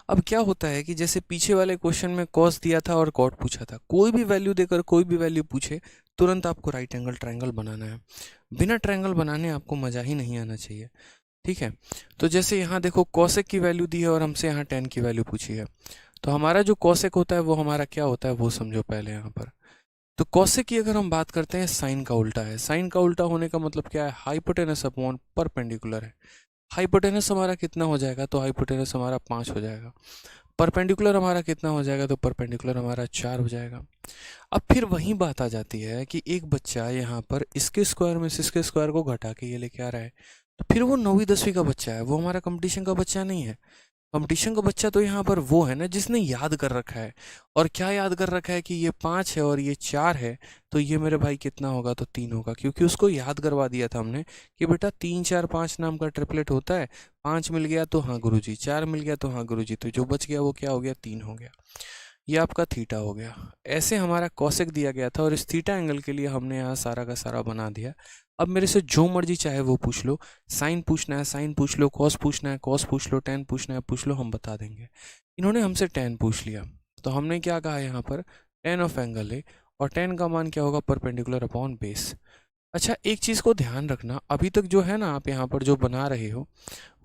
अब क्या होता है कि जैसे पीछे वाले क्वेश्चन में कॉस दिया था और कॉट पूछा था, कोई भी वैल्यू देकर कोई भी वैल्यू पूछे तुरंत आपको राइट एंगल ट्रायंगल बनाना है। बिना ट्रायंगल बनाने आपको मज़ा ही नहीं आना चाहिए, ठीक है। तो जैसे यहाँ देखो कॉसेक की वैल्यू दी है और हमसे यहाँ tan की वैल्यू पूछी है, तो हमारा जो कॉसेक होता है वो हमारा क्या होता है वो समझो पहले यहाँ पर। तो कॉसेक की अगर हम बात करते हैं, साइन का उल्टा है। साइन का उल्टा होने का मतलब क्या है, हाइपोटेनस अपॉन परपेंडिकुलर है। हाइपोटेनस हमारा कितना हो जाएगा, तो हाइपोटेनस हमारा 5 हो जाएगा। परपेंडिकुलर हमारा कितना हो जाएगा, तो परपेंडिकुलर हमारा 4 हो जाएगा। अब फिर वही बात आ जाती है कि एक बच्चा यहाँ पर इसके स्क्वायर में से इसके स्क्वायर को घटा के ये लेके आ रहा है, तो फिर वो 9वीं 10वीं का बच्चा है, वो हमारा कंपटीशन का बच्चा नहीं है। कंपटीशन का बच्चा तो यहाँ पर वो है ना जिसने याद कर रखा है। और क्या याद कर रखा है कि ये 5 है और ये 4 है, तो ये मेरे भाई कितना होगा, तो 3 होगा, क्योंकि उसको याद करवा दिया था हमने कि बेटा 3 4 5 नाम का ट्रिपलेट होता है। 5 मिल गया तो हाँ गुरुजी, 4 मिल गया तो हाँ गुरुजी, तो जो बच गया वो क्या हो गया, 3 हो गया। ये आपका थीटा हो गया। ऐसे हमारा कॉसेक दिया गया था और इस थीटा एंगल के लिए हमने यहाँ सारा का सारा बना दिया। अब मेरे से जो मर्जी चाहे वो पूछ लो, साइन पूछना है साइन पूछ लो, कॉस पूछना है कॉस पूछ लो, tan पूछना है पूछ लो, हम बता देंगे। इन्होंने हमसे tan पूछ लिया, तो हमने क्या कहा यहाँ पर, tan ऑफ एंगल है, और tan का मान क्या होगा, परपेंडिकुलर अपॉन बेस। अच्छा एक चीज़ को ध्यान रखना, अभी तक जो है ना आप यहाँ पर जो बना रहे हो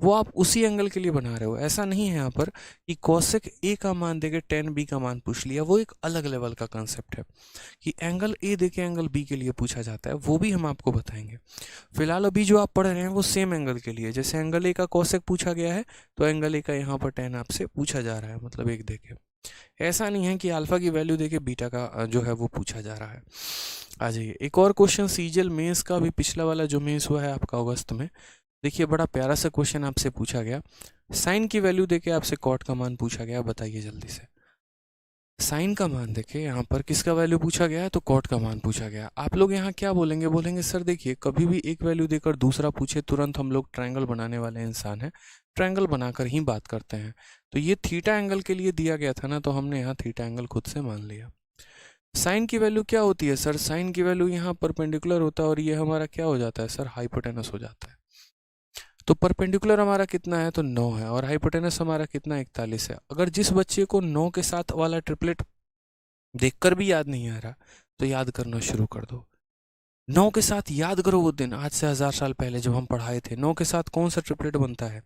वो आप उसी एंगल के लिए बना रहे हो। ऐसा नहीं है यहाँ पर कि कॉसेक ए का मान देके tan बी का मान पूछ लिया, वो एक अलग लेवल का कंसेप्ट है। कि एंगल ए देके एंगल बी के लिए पूछा जाता है, वो भी हम आपको बताएंगे। फिलहाल अभी जो आप पढ़ रहे हैं वो सेम एंगल के लिए, जैसे एंगल ए का कॉसेक पूछा गया है तो एंगल ए का यहाँ पर tan आपसे पूछा जा रहा है, मतलब एक देके। ऐसा नहीं है कि अल्फा की वैल्यू देके बीटा का जो है वो पूछा जा रहा है। आ जाइए एक और क्वेश्चन सीजीएल मेंस का, भी पिछला वाला जो मेंस हुआ है आपका अगस्त में, देखिए बड़ा प्यारा सा क्वेश्चन आपसे पूछा गया। साइन की वैल्यू देके आपसे कॉट का मान पूछा गया, बताइए जल्दी से। साइन का मान देखे यहाँ पर किसका वैल्यू पूछा गया है, तो कॉट का मान पूछा गया। आप लोग यहाँ क्या बोलेंगे, बोलेंगे सर देखिए कभी भी एक वैल्यू देकर दूसरा पूछे तुरंत हम लोग ट्रायंगल बनाने वाले इंसान हैं, ट्रायंगल बनाकर ही बात करते हैं। तो ये थीटा एंगल के लिए दिया गया था ना, तो हमने यहाँ थीटा एंगल खुद से मान लिया। साइन की वैल्यू क्या होती है सर? साइन की वैल्यू यहाँ परपेंडिकुलर होता है और ये हमारा क्या हो जाता है सर? हाइपोटेनस हो जाता है। तो परपेंडिकुलर हमारा कितना है? तो 9 है, और हाइपोटेनस हमारा कितना? 41 है। अगर जिस बच्चे को 9 के साथ वाला ट्रिपलेट देखकर भी याद नहीं आ रहा, तो याद करना शुरू कर दो। 9 के साथ याद करो वो दिन, आज से 1000 साल पहले जब हम पढ़ाए थे। 9 के साथ कौन सा ट्रिपलेट बनता है?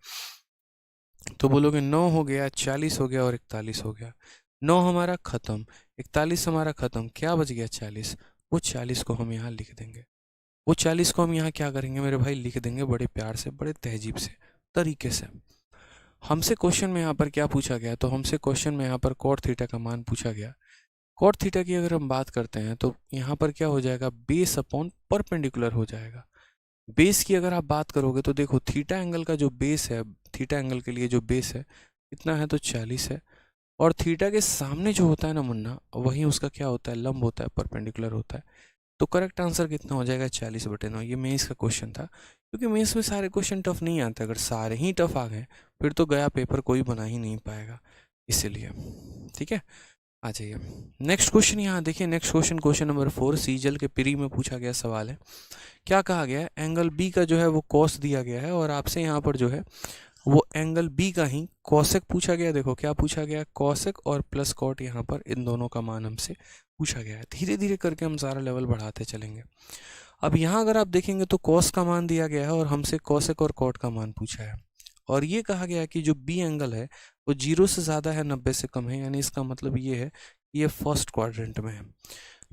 तो बोलोगे 9 हो गया, 40 हो गया और 41 हो गया। 9 हमारा खत्म, 41 हमारा खत्म, क्या बच गया? 40। वो 40 को हम यहाँ लिख देंगे। वो 40 को हम यहाँ क्या करेंगे मेरे भाई? लिख देंगे बड़े प्यार से, बड़े तहजीब से तरीके से। हमसे क्वेश्चन में यहाँ पर क्या पूछा गया? तो हमसे क्वेश्चन में यहाँ पर कॉट थीटा का मान पूछा गया। कॉट थीटा की अगर हम बात करते हैं तो यहाँ पर क्या हो जाएगा? बेस अपॉन परपेंडिकुलर हो जाएगा। बेस की अगर आप बात करोगे तो देखो, थीटा एंगल का जो बेस है, थीटा एंगल के लिए जो बेस है कितना है? तो 40 है। और थीटा के सामने जो होता है ना मुन्ना, वही उसका क्या होता है? लंब होता है, परपेंडिकुलर होता है। तो करेक्ट आंसर कितना हो जाएगा? 40/9। ये मेंस का क्वेश्चन था, क्योंकि मेंस में सारे क्वेश्चन टफ नहीं आते। अगर सारे ही टफ आ गए फिर तो गया पेपर कोई बना ही नहीं पाएगा, इसीलिए। ठीक है, आ जाइए नेक्स्ट क्वेश्चन। यहाँ देखिए नेक्स्ट क्वेश्चन, क्वेश्चन नंबर 4 सीजल के प्री में पूछा गया सवाल है। क्या कहा गया है? एंगल बी का जो है वो कॉस दिया गया है, और आपसे यहाँ पर जो है वो एंगल बी का ही कॉसेक पूछा गया। देखो क्या पूछा गया? कॉसेक और प्लस कॉट, यहाँ पर इन दोनों का मान हमसे पूछा गया है। धीरे धीरे करके हम सारा लेवल बढ़ाते चलेंगे। अब यहाँ अगर आप देखेंगे तो कॉस का मान दिया गया है और हमसे कॉसेक और कॉट का मान पूछा है, और ये कहा गया है कि जो बी एंगल है वो 0 से ज़्यादा है, 90 से कम है, यानी इसका मतलब ये है कि ये फर्स्ट क्वाड्रेंट में है।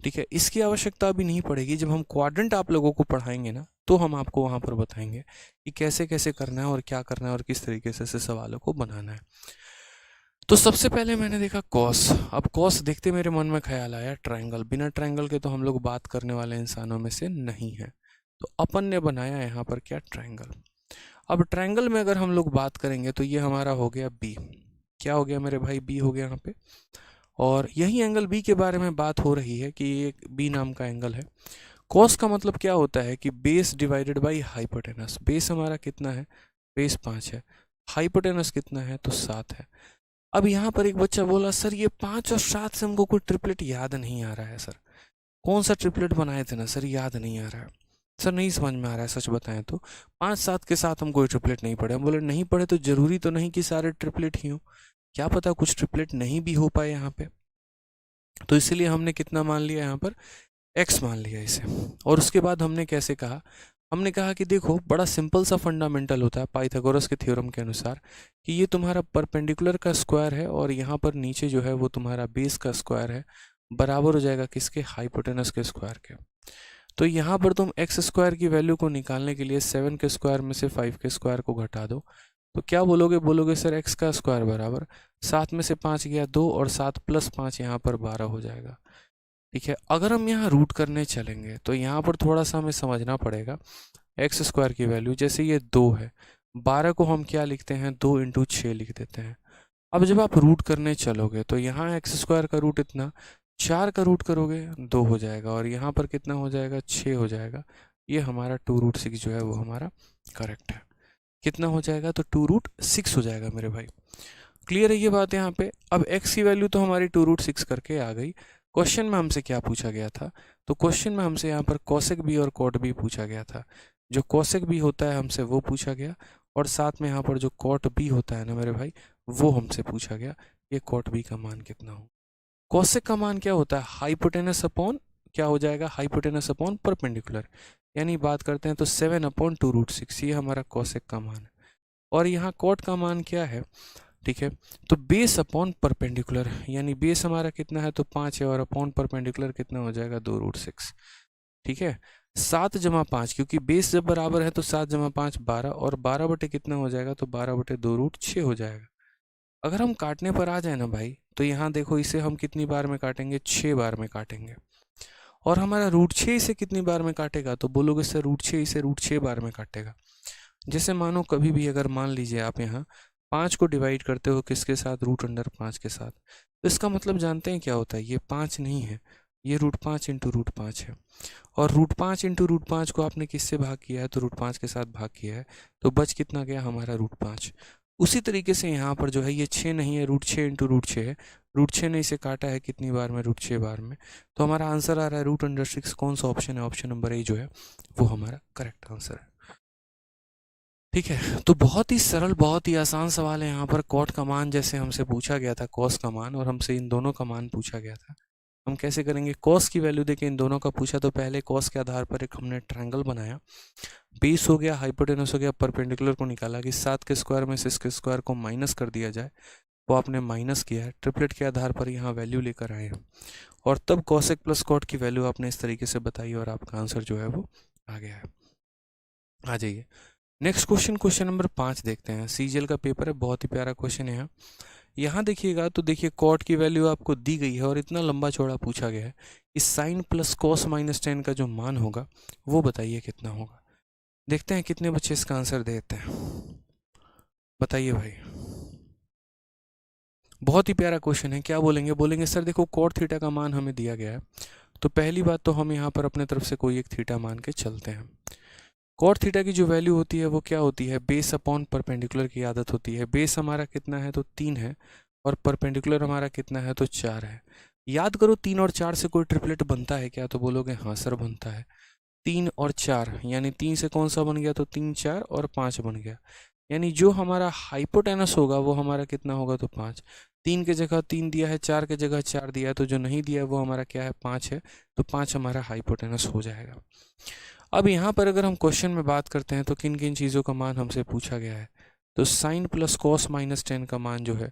ठीक है, इसकी आवश्यकता अभी नहीं पड़ेगी। जब हम क्वाड्रेंट आप लोगों को पढ़ाएंगे ना, तो हम आपको वहाँ पर बताएंगे कि कैसे कैसे करना है और क्या करना है और किस तरीके से सवालों को बनाना है। तो सबसे पहले मैंने देखा कॉस। अब कॉस देखते मेरे मन में ख्याल आया ट्रायंगल। बिना ट्रायंगल के तो हम लोग बात करने वाले इंसानों में से नहीं है, तो अपन ने बनाया यहाँ पर क्या? ट्रायंगल। अब ट्रायंगल में अगर हम लोग बात करेंगे तो ये हमारा हो गया बी। क्या हो गया मेरे भाई? बी हो गया यहाँ पे। और यही एंगल बी के बारे में बात हो रही है कि ये बी नाम का एंगल है। कॉस का मतलब क्या होता है? कि base divided by hypotenuse. Base हमारा कितना है? बेस 5 है। हाइपोटेनस कितना है? तो 7 है। अब यहाँ पर एक बच्चा बोला सर ये 5 और 7 से हमको कोई ट्रिपलेट याद नहीं आ रहा है सर। कौन सा ट्रिपलेट बनाए थे ना सर, याद नहीं आ रहा है सर, नहीं समझ में आ रहा है सच बताएं तो। 5-7 के साथ हम कोई ट्रिपलेट नहीं पढ़े। हम बोले नहीं पढ़े तो जरूरी तो नहीं कि सारे ट्रिपलेट ही हो, क्या पता कुछ ट्रिपलेट नहीं भी हो पाए यहाँ पे। तो इसीलिए हमने कितना मान लिया यहाँ पर? x मान लिया इसे। और उसके बाद हमने कैसे कहा? हमने कहा कि देखो बड़ा सिंपल सा फंडामेंटल होता है पाइथागोरस के थ्योरम के अनुसार, कि ये तुम्हारा परपेंडिकुलर का स्क्वायर है और यहाँ पर नीचे जो है वो तुम्हारा बेस का स्क्वायर है, बराबर हो जाएगा किसके? हाइपोटेनस के स्क्वायर के। तो यहाँ पर तुम एक्स स्क्वायर की वैल्यू को निकालने के लिए 7 के स्क्वायर में से 5 के स्क्वायर को घटा दो, तो क्या बोलोगे? बोलोगे सर एक्स का स्क्वायर बराबर 7 में से 5 गया 2, और 7 + 5 यहाँ पर 12 हो जाएगा। ठीक है, अगर हम यहाँ रूट करने चलेंगे तो यहाँ पर थोड़ा सा हमें समझना पड़ेगा। एक्स स्क्वायर की वैल्यू जैसे ये 2 है, 12 को हम क्या लिखते हैं? 2 × 6 लिख देते हैं। अब जब आप रूट करने चलोगे तो यहाँ एक्स स्क्वायर का रूट इतना, 4 का रूट करोगे 2 हो जाएगा, और यहाँ पर कितना हो जाएगा? 6 हो जाएगा। ये हमारा 2√6 जो है वो हमारा करेक्ट है। कितना हो जाएगा? तो 2√6 हो जाएगा मेरे भाई। क्लियर है ये बात यहाँ पे? अब x की वैल्यू तो हमारी 2√6 करके आ गई। क्वेश्चन में हमसे क्या पूछा गया था? तो क्वेश्चन में हमसे यहाँ पर कॉसेक बी और कॉट बी पूछा गया था। जो कॉसेक बी होता है हमसे वो पूछा गया, और साथ में यहाँ पर जो कॉट बी होता है ना मेरे भाई, वो हमसे पूछा गया। ये कॉट बी का मान कितना हो? कॉसेक का मान क्या होता है? हाइपोटेनस अपॉन क्या हो जाएगा? Hypotenuse upon perpendicular. यानी बात करते हैं तो 7/2√6, ये हमारा कॉसेक का मान है। और यहाँ कॉट का मान क्या है? ठीक है, तो बेस अपॉन परपेंडिकुलर, यानी बेस हमारा कितना है? तो 5 है, और अपॉन परपेंडिकुलर कितना हो जाएगा? 2√6। ठीक है, 7 + 5, क्योंकि बेस जब बराबर है तो 7 + 5 12, और 12 बटे कितना हो जाएगा? तो 12/2√6 हो जाएगा। अगर हम काटने पर आ जाए ना भाई, तो यहाँ देखो इसे हम कितनी बार में काटेंगे? 6 बार में काटेंगे। और हमारा √6 इसे कितनी बार में काटेगा? तो बोलोगे सर √6 इसे √6 बार में काटेगा। जैसे मानो कभी भी अगर मान लीजिए आप यहाँ 5 को डिवाइड करते हो किसके साथ? √5 के साथ। तो इसका मतलब जानते हैं क्या होता है? ये 5 नहीं है, ये √5 × √5 है। और √5 × √5 को आपने किससे भाग किया है? तो √5 के साथ भाग किया है, तो बच कितना गया हमारा? √5। उसी तरीके से यहाँ पर जो है ये 6 नहीं है, √6 × √6 है, √6 ने इसे काटा है कितनी बार में, √6 बार में। तो हमारा आंसर आ रहा है √6। कौन सा ऑप्शन है, ऑप्शन नंबर ए जो है वो हमारा करेक्ट आंसर है। ठीक है, तो बहुत ही सरल बहुत ही आसान सवाल है। यहाँ पर कॉट का मान जैसे हमसे पूछा गया था, कॉस का मान, और हमसे इन दोनों का मान पूछा गया था। हम कैसे करेंगे, कॉस की वैल्यू देके इन दोनों का पूछा तो पहले कॉस के आधार पर एक हमने ट्रायंगल बनाया, बेस हो गया, हाइपोटेनस हो गया, परपेंडिकुलर को निकाला कि 7 के स्क्वायर में से इसके स्क्वायर को माइनस कर दिया जाए, वो आपने माइनस किया है। ट्रिपलेट के आधार पर यहाँ वैल्यू लेकर आए हैं और तब कॉसेक प्लस कॉट की वैल्यू आपने इस तरीके से बताई और आपका आंसर जो है वो आ गया है। आ जाइए नेक्स्ट क्वेश्चन, क्वेश्चन नंबर 5 देखते हैं। सीजीएल का पेपर है, बहुत ही प्यारा क्वेश्चन है। यहाँ देखिएगा तो देखिए कॉट की वैल्यू आपको दी गई है और इतना लंबा चौड़ा पूछा गया है। इस साइन प्लस कॉस -10 का जो मान होगा वो बताइए कितना होगा। देखते हैं कितने बच्चे इसका आंसर देते हैं, बताइए भाई। बहुत ही प्यारा क्वेश्चन है। क्या बोलेंगे, बोलेंगे सर देखो कॉट थीटा का मान हमें दिया गया है, तो पहली बात तो हम यहाँ पर अपने तरफ से कोई एक थीटा मान के चलते हैं। कॉट थीटा की जो वैल्यू होती है वो क्या होती है, बेस अपॉन परपेंडिकुलर की आदत होती है। बेस हमारा कितना है तो 3 है और परपेंडिकुलर हमारा कितना है तो 4 है। याद करो 3 और 4 से कोई ट्रिपलेट बनता है क्या, तो बोलोगे हाँ सर बनता है। 3 और 4 यानी 3 से कौन सा बन गया तो 3 4 और 5 बन गया, यानी जो हमारा हाइपोटेनस होगा वो हमारा कितना होगा तो 5। 3 के जगह 3 दिया है, 4 के जगह 4 दिया है, तो जो नहीं दिया है वो हमारा क्या है 5 है, तो 5 हमारा हाइपोटेनस हो जाएगा। अब यहाँ पर अगर हम क्वेश्चन में बात करते हैं तो किन किन चीज़ों का मान हमसे पूछा गया है, तो साइन प्लस कॉस -10 का मान जो है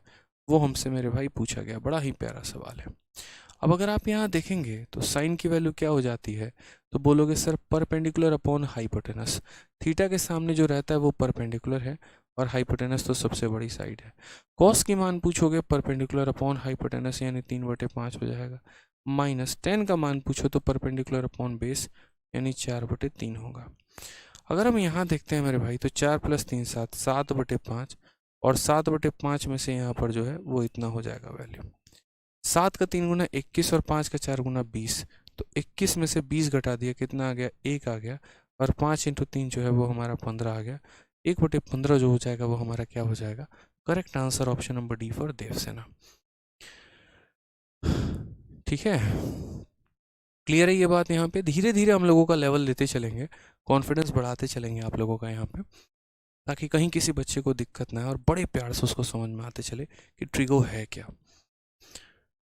वो हमसे मेरे भाई पूछा गया। बड़ा ही प्यारा सवाल है। अब अगर आप यहाँ देखेंगे तो साइन की वैल्यू क्या हो जाती है, तो बोलोगे sir perpendicular upon hypotenuse. Theta के सामने जो रहता है वो परपेंडिकुलर है और हाइपोटेनस तो सबसे बड़ी साइड है। कॉस की मान पूछोगे परपेंडिकुलर अपॉन हाइपोटेनस यानी 3/5 हो जाएगा। -10 का मान पूछो तो परपेंडिकुलर अपॉन बेस यानी 4/3 होगा। अगर हम यहाँ देखते हैं मेरे भाई तो 4 + 3 7, 7/5 और 7/5 में से यहाँ पर जो है वो इतना हो जाएगा वैल्यू। 7 का 3 गुना 21 और 5 का 4 गुना 20, तो 21 में से 20 घटा दिया कितना आ गया 1 आ गया, और 5 × 3 जो है वो हमारा 15 आ गया। 1/15 जो हो जाएगा वो हमारा क्या हो जाएगा, correct answer option number d for Devasena. ठीक है, क्लियर है ये बात। यहाँ पे धीरे धीरे हम लोगों का लेवल लेते चलेंगे, कॉन्फिडेंस बढ़ाते चलेंगे आप लोगों का यहाँ पे, ताकि कहीं किसी बच्चे को दिक्कत ना है और बड़े प्यार से उसको समझ में आते चले कि ट्रिगो है क्या।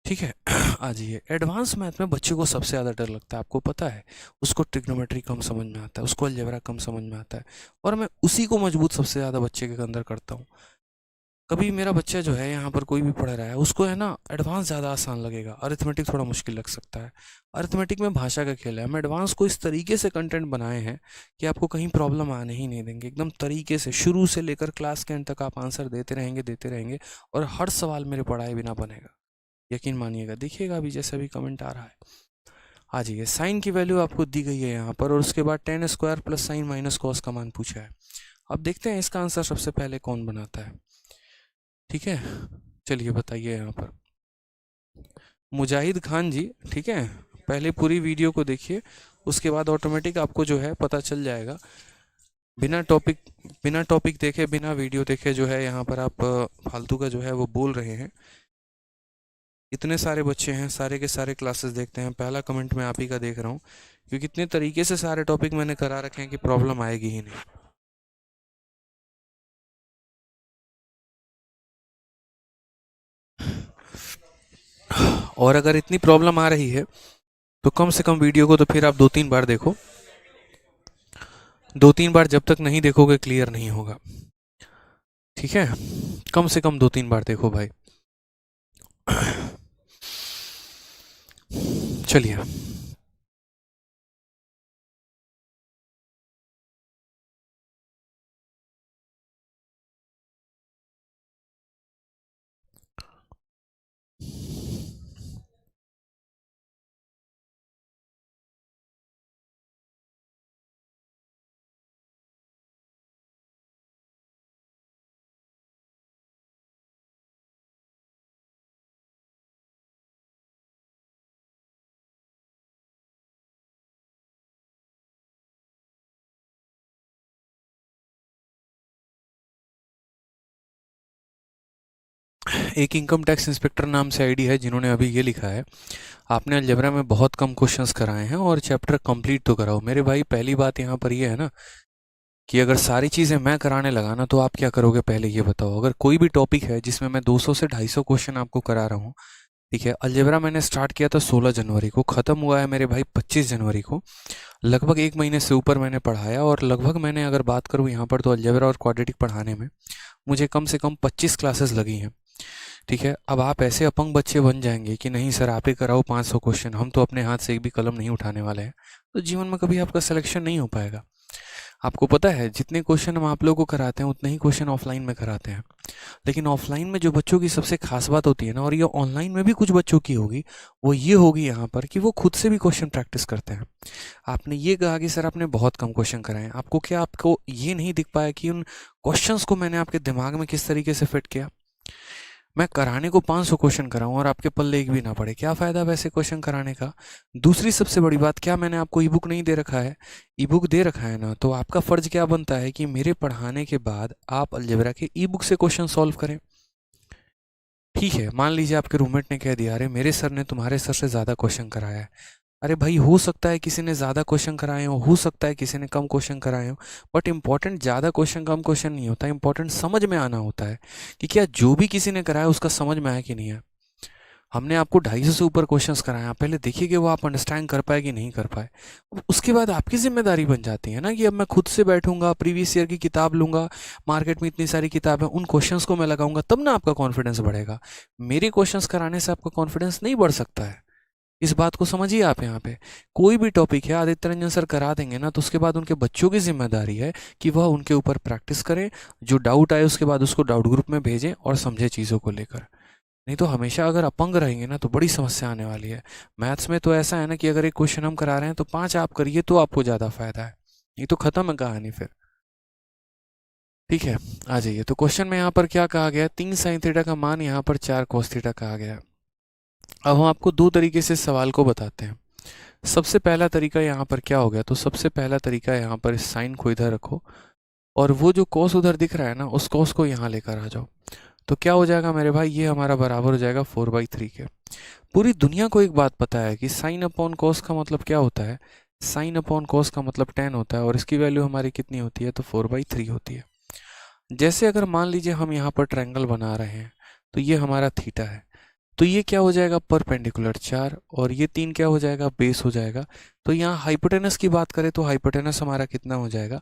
ठीक है आ जाइए, एडवांस मैथ में बच्चे को सबसे ज़्यादा डर लगता है, आपको पता है। उसको ट्रिग्नोमेट्री कम समझ में आता है, उसको अलजेब्रा कम समझ में आता है, और मैं उसी को मजबूत सबसे ज़्यादा बच्चे के अंदर करता हूँ। कभी मेरा बच्चा जो है यहाँ पर कोई भी पढ़ रहा है उसको है ना एडवांस ज़्यादा आसान लगेगा, अरिथमेटिक थोड़ा मुश्किल लग सकता है। अरिथमेटिक में भाषा का खेल है, हम एडवांस को इस तरीके से कंटेंट बनाए हैं कि आपको कहीं प्रॉब्लम आने ही नहीं देंगे। एकदम तरीके से शुरू से लेकर क्लास के एंड तक आप आंसर देते रहेंगे और हर सवाल मेरे पढ़ाए बिना बनेगा, यकीन मानिएगा। देखिएगा अभी जैसे अभी कमेंट आ रहा है। आ जाइए, साइन की वैल्यू आपको दी गई है यहाँ पर और उसके बाद tan square plus sign minus cos का मान पूछा है। अब देखते हैं इसका आंसर सबसे पहले कौन बनाता है। ठीक है, चलिए बताइए यहाँ पर मुजाहिद खान जी। ठीक है, पहले पूरी वीडियो को देखिए, उसके बाद ऑटोमेटिक आपको जो है पता चल जाएगा। बिना टॉपिक देखे बिना वीडियो देखे जो है यहाँ पर आप फालतू का जो है वो बोल रहे हैं। इतने सारे बच्चे हैं, सारे के सारे क्लासेस देखते हैं, पहला कमेंट मैं आप ही का देख रहा हूँ, क्योंकि इतने तरीके से सारे टॉपिक मैंने करा रखे हैं कि प्रॉब्लम आएगी ही नहीं। और अगर इतनी प्रॉब्लम आ रही है तो कम से कम वीडियो को तो फिर आप 2-3 बार देखो। 2-3 बार जब तक नहीं देखोगे क्लियर नहीं होगा। ठीक है, कम से कम 2-3 बार देखो भाई। चलिए एक इनकम टैक्स इंस्पेक्टर नाम से आईडी है जिन्होंने अभी ये लिखा है, आपने अलजेब्रा में बहुत कम क्वेश्चंस कराए हैं और चैप्टर कंप्लीट तो कराओ। मेरे भाई पहली बात यहाँ पर ये है ना कि अगर सारी चीज़ें मैं कराने लगा ना तो आप क्या करोगे, पहले ये बताओ। अगर कोई भी टॉपिक है जिसमें मैं 200 से 250 क्वेश्चन आपको करा रहा हूँ, ठीक है। अलजेब्रा मैंने स्टार्ट किया था 16 जनवरी को, ख़त्म हुआ है मेरे भाई 25 जनवरी को। लगभग 1 महीने से ऊपर मैंने पढ़ाया और लगभग मैंने अगर बात करूँ यहाँ पर तो अलजेब्रा और क्वाड्रेटिक पढ़ाने में मुझे कम से कम 25 क्लासेस लगी हैं, ठीक है। अब आप ऐसे अपंग बच्चे बन जाएंगे कि नहीं सर आप ही कराओ 500 क्वेश्चन, हम तो अपने हाथ से एक भी कलम नहीं उठाने वाले हैं, तो जीवन में कभी आपका सिलेक्शन नहीं हो पाएगा। आपको पता है जितने क्वेश्चन हम आप लोगों को कराते हैं उतने ही क्वेश्चन ऑफलाइन में कराते हैं, लेकिन ऑफलाइन में जो बच्चों की सबसे खास बात होती है ना, और ये ऑनलाइन में भी कुछ बच्चों की होगी, वो ये होगी यहाँ पर कि वो खुद से भी क्वेश्चन प्रैक्टिस करते हैं। आपने ये कहा कि सर आपने बहुत कम क्वेश्चन कराए हैं, आपको क्या आपको ये नहीं दिख पाया कि उन क्वेश्चंस को मैंने आपके दिमाग में किस तरीके से फिट किया। मैं कराने को 500 क्वेश्चन कराऊं और आपके पल्ले एक भी ना पड़े, क्या फ़ायदा वैसे क्वेश्चन कराने का। दूसरी सबसे बड़ी बात, क्या मैंने आपको ई बुक नहीं दे रखा है? ई बुक दे रखा है ना, तो आपका फ़र्ज़ क्या बनता है कि मेरे पढ़ाने के बाद आप अलजेब्रा के ई बुक से क्वेश्चन सॉल्व करें। ठीक है, मान लीजिए आपके रूममेट ने कह दिया अरे मेरे सर ने तुम्हारे सर से ज़्यादा क्वेश्चन कराया है। अरे भाई हो सकता है किसी ने ज़्यादा क्वेश्चन कराए हो सकता है किसी ने कम क्वेश्चन कराए हो, बट इंपॉर्टेंट ज़्यादा क्वेश्चन कम क्वेश्चन नहीं होता, इंपॉर्टेंट समझ में आना होता है कि क्या जो भी किसी ने कराया उसका समझ में आया कि नहीं है। हमने आपको 250 से ऊपर क्वेश्चंस कराए, आप पहले देखिए कि वो आप अंडरस्टैंड कर पाए कि नहीं कर पाए। उसके बाद आपकी जिम्मेदारी बन जाती है ना कि अब मैं खुद से बैठूंगा, प्रीवियस ईयर की किताब लूंगा, मार्केट में इतनी सारी किताबें, उन क्वेश्चंस को मैं लगाऊंगा, तब ना आपका कॉन्फिडेंस बढ़ेगा। मेरे क्वेश्चंस कराने से आपका कॉन्फिडेंस नहीं बढ़ सकता है। इस बात को समझिए आप। यहाँ पे कोई भी टॉपिक है आदित्य रंजन सर करा देंगे ना, तो उसके बाद उनके बच्चों की जिम्मेदारी है कि वह उनके ऊपर प्रैक्टिस करें, जो डाउट आए उसके बाद उसको डाउट ग्रुप में भेजें और समझे चीज़ों को लेकर। नहीं तो हमेशा अगर अपंग रहेंगे ना तो बड़ी समस्या आने वाली है। मैथ्स में तो ऐसा है ना कि अगर एक क्वेश्चन हम करा रहे हैं तो 5 आप करिए तो आपको ज़्यादा फायदा है, नहीं तो खत्म है कहानी फिर। ठीक है, आ जाइए। तो क्वेश्चन में यहाँ पर क्या कहा गया है, 3 साइन थीटा का मान यहाँ पर 4 cos थीटा कहा गया है। अब हम आपको दो तरीके से सवाल को बताते हैं। सबसे पहला तरीका यहाँ पर क्या हो गया, तो सबसे पहला तरीका यहाँ पर इस साइन को इधर रखो और वो जो cos उधर दिख रहा है ना उस cos को यहाँ लेकर आ जाओ। तो क्या हो जाएगा मेरे भाई, ये हमारा बराबर हो जाएगा 4/3 के। पूरी दुनिया को एक बात पता है कि साइन अपॉन कॉस का मतलब क्या होता है, साइन अपॉन कॉस का मतलब 10 होता है और इसकी वैल्यू हमारी कितनी होती है, तो 4/3 होती है। जैसे अगर मान लीजिए हम यहाँ पर ट्रायंगल बना रहे हैं, तो ये हमारा थीटा है, तो ये क्या हो जाएगा परपेंडिकुलर 4 और ये 3 क्या हो जाएगा, बेस हो जाएगा। तो यहाँ हाइपोटेनस की बात करें तो हाइपोटेनस हमारा कितना हो जाएगा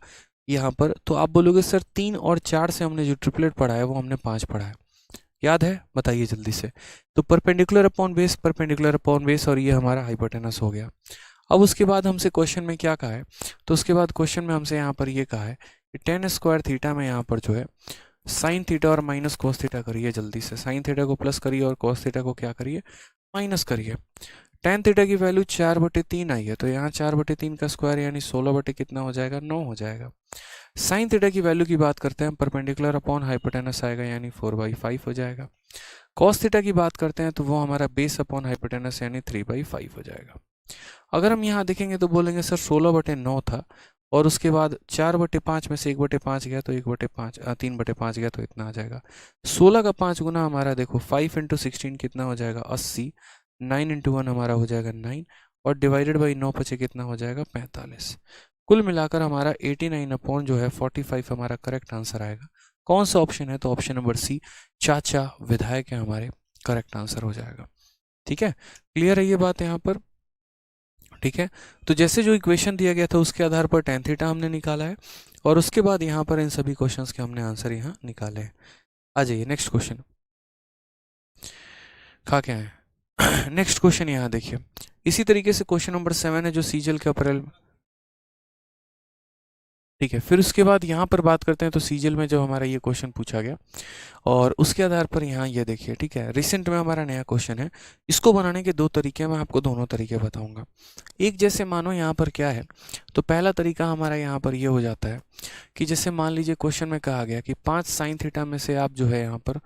यहाँ पर, तो आप बोलोगे सर 3 और 4 से हमने जो ट्रिपलेट पढ़ा है वो हमने 5 पढ़ा है, याद है, बताइए जल्दी से। तो perpendicular upon base, perpendicular upon base, और ये हमारा हाइपोटेनस हो गया। अब उसके बाद हमसे क्वेश्चन में क्या कहा है, तो उसके बाद क्वेश्चन में हमसे यहाँ पर ये कहा है कि 10² थीटा में यहाँ पर जो है साइन थीटा और माइनस कोस थीटा करिए जल्दी से। साइन थीटा को प्लस करिए और कोस थीटा को क्या करिए, माइनस करिए। टेन थीटा की वैल्यू 4/3 आई है, तो यहाँ 4/3 का स्क्वायर यानी 16 बटे कितना हो जाएगा, 9 हो जाएगा। साइन थीटा की वैल्यू की बात करते हैं, परपेंडिकुलर अपॉन हाइपोटेनस आएगा यानी 4/5 हो जाएगा। कॉस थीटा की बात करते हैं तो वो हमारा बेस अपॉन हाइपोटेनस यानी 3/5 हो जाएगा। अगर हम यहाँ देखेंगे तो बोलेंगे सर 16/9 था और उसके बाद 4/5 में से 1/5 गया तो 1/5 3/5 गया तो इतना आ जाएगा। 16 का 5 गुना हमारा देखो 5 × 16 कितना हो जाएगा 80, 9 × 1 हमारा हो जाएगा 9 और डिवाइडेड बाई 9 बचे कितना हो जाएगा 45। कुल मिलाकर हमारा 89 अपॉन जो है 45 हमारा करेक्ट आंसर आएगा। कौन सा ऑप्शन है, तो ऑप्शन नंबर सी, चाचा विधायक है हमारे, करेक्ट आंसर हो जाएगा। ठीक है, क्लियर है ये बात यहाँ पर। ठीक है, तो जैसे जो इक्वेशन दिया गया था उसके आधार पर tan थीटा हमने निकाला है और उसके बाद यहाँ पर इन सभी क्वेश्चंस के हमने आंसर यहाँ निकाले हैं। आ जाइए नेक्स्ट क्वेश्चन, खा क्या है। नेक्स्ट क्वेश्चन यहाँ देखिए, इसी तरीके से क्वेश्चन नंबर 7 है जो सीजल के अप्रैल, ठीक है। फिर उसके बाद यहाँ पर बात करते हैं तो सीजल में जो हमारा ये क्वेश्चन पूछा गया और उसके आधार पर यहाँ ये देखिए, ठीक है, रिसेंट में हमारा नया क्वेश्चन है। इसको बनाने के दो तरीके हैं, मैं आपको दोनों तरीके बताऊंगा। एक जैसे मानो यहाँ पर क्या है, तो पहला तरीका हमारा यहाँ पर ये हो जाता है कि जैसे मान लीजिए क्वेश्चन में कहा गया कि 5 साइन थीटा में से आप जो है यहाँ पर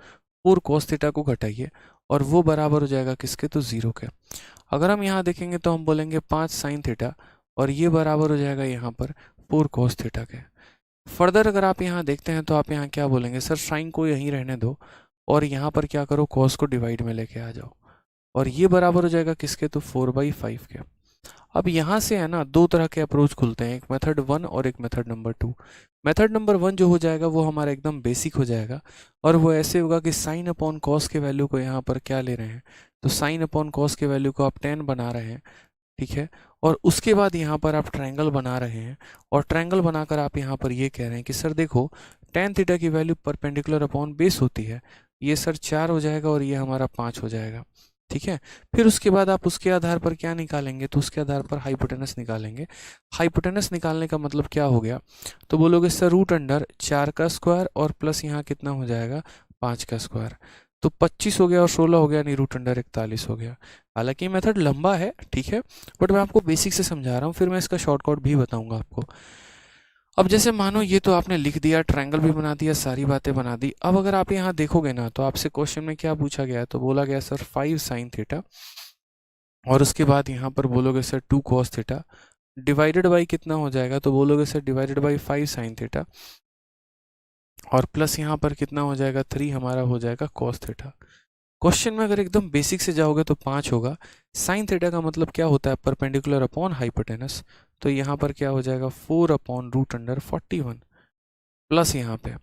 4 cos थीटा को घटाइए और वो बराबर हो जाएगा किसके, तो 0 के। अगर हम यहाँ देखेंगे तो हम बोलेंगे 5 साइन थीटा और ये बराबर हो जाएगा यहाँ पर 4 cos थीटा के। फर्दर अगर आप यहाँ देखते हैं तो आप यहाँ क्या बोलेंगे, सर साइन को यहीं रहने दो और यहाँ पर क्या करो, कॉस को डिवाइड में लेके आ जाओ, और ये बराबर हो जाएगा किसके, तो 4/5 के। अब यहाँ से है ना दो तरह के अप्रोच खुलते हैं, एक मेथड 1 और एक मेथड नंबर 2। मेथड नंबर 1 जो हो जाएगा वो हमारा एकदम बेसिक हो जाएगा, और वो ऐसे होगा कि साइन अपॉन कॉस के वैल्यू को यहाँ पर क्या ले रहे हैं, तो साइन अपॉन कॉस के वैल्यू को आप 10 बना रहे हैं, ठीक है। और उसके बाद यहाँ पर आप ट्रायंगल बना रहे हैं, और ट्रायंगल बनाकर आप यहाँ पर ये कह रहे हैं कि सर देखो tan थीटा की वैल्यू परपेंडिकुलर अपॉन बेस होती है, ये सर 4 हो जाएगा और ये हमारा 5 हो जाएगा, ठीक है। फिर उसके बाद आप उसके आधार पर क्या निकालेंगे, तो उसके आधार पर हाइपोटेनस निकालेंगे। हाइपोटेनस निकालने का मतलब क्या हो गया, तो बोलोगे सर रूट अंडर 4 का स्क्वायर और प्लस यहाँ कितना हो जाएगा 5 का स्क्वायर, तो 25 हो गया और 16 हो गया, नहीं रूट अंडर 41 हो गया। हालांकि मेथड लंबा है, ठीक है, बट मैं आपको बेसिक से समझा रहा हूँ, फिर मैं इसका शॉर्टकट भी बताऊंगा आपको। अब जैसे मानो ये तो आपने लिख दिया, ट्रायंगल भी बना दिया, सारी बातें बना दी। अब अगर आप यहाँ देखोगे ना, तो आपसे क्वेश्चन में क्या पूछा गया है, तो बोला गया सर 5 साइन थीटा, और उसके बाद यहाँ पर बोलोगे sir 2 cos theta divided by कितना हो जाएगा, तो बोलोगे sir divided by 5 sine theta, और प्लस यहाँ पर कितना हो जाएगा 3 हमारा हो जाएगा कॉस थीटा। क्वेश्चन में अगर एकदम बेसिक से जाओगे तो 5 होगा। साइन थीटा का मतलब क्या होता है, परपेंडिकुलर अपॉन हाइपोटेनस, तो यहाँ पर क्या हो जाएगा 4 अपॉन रूट अंडर 41, प्लस यहाँ पे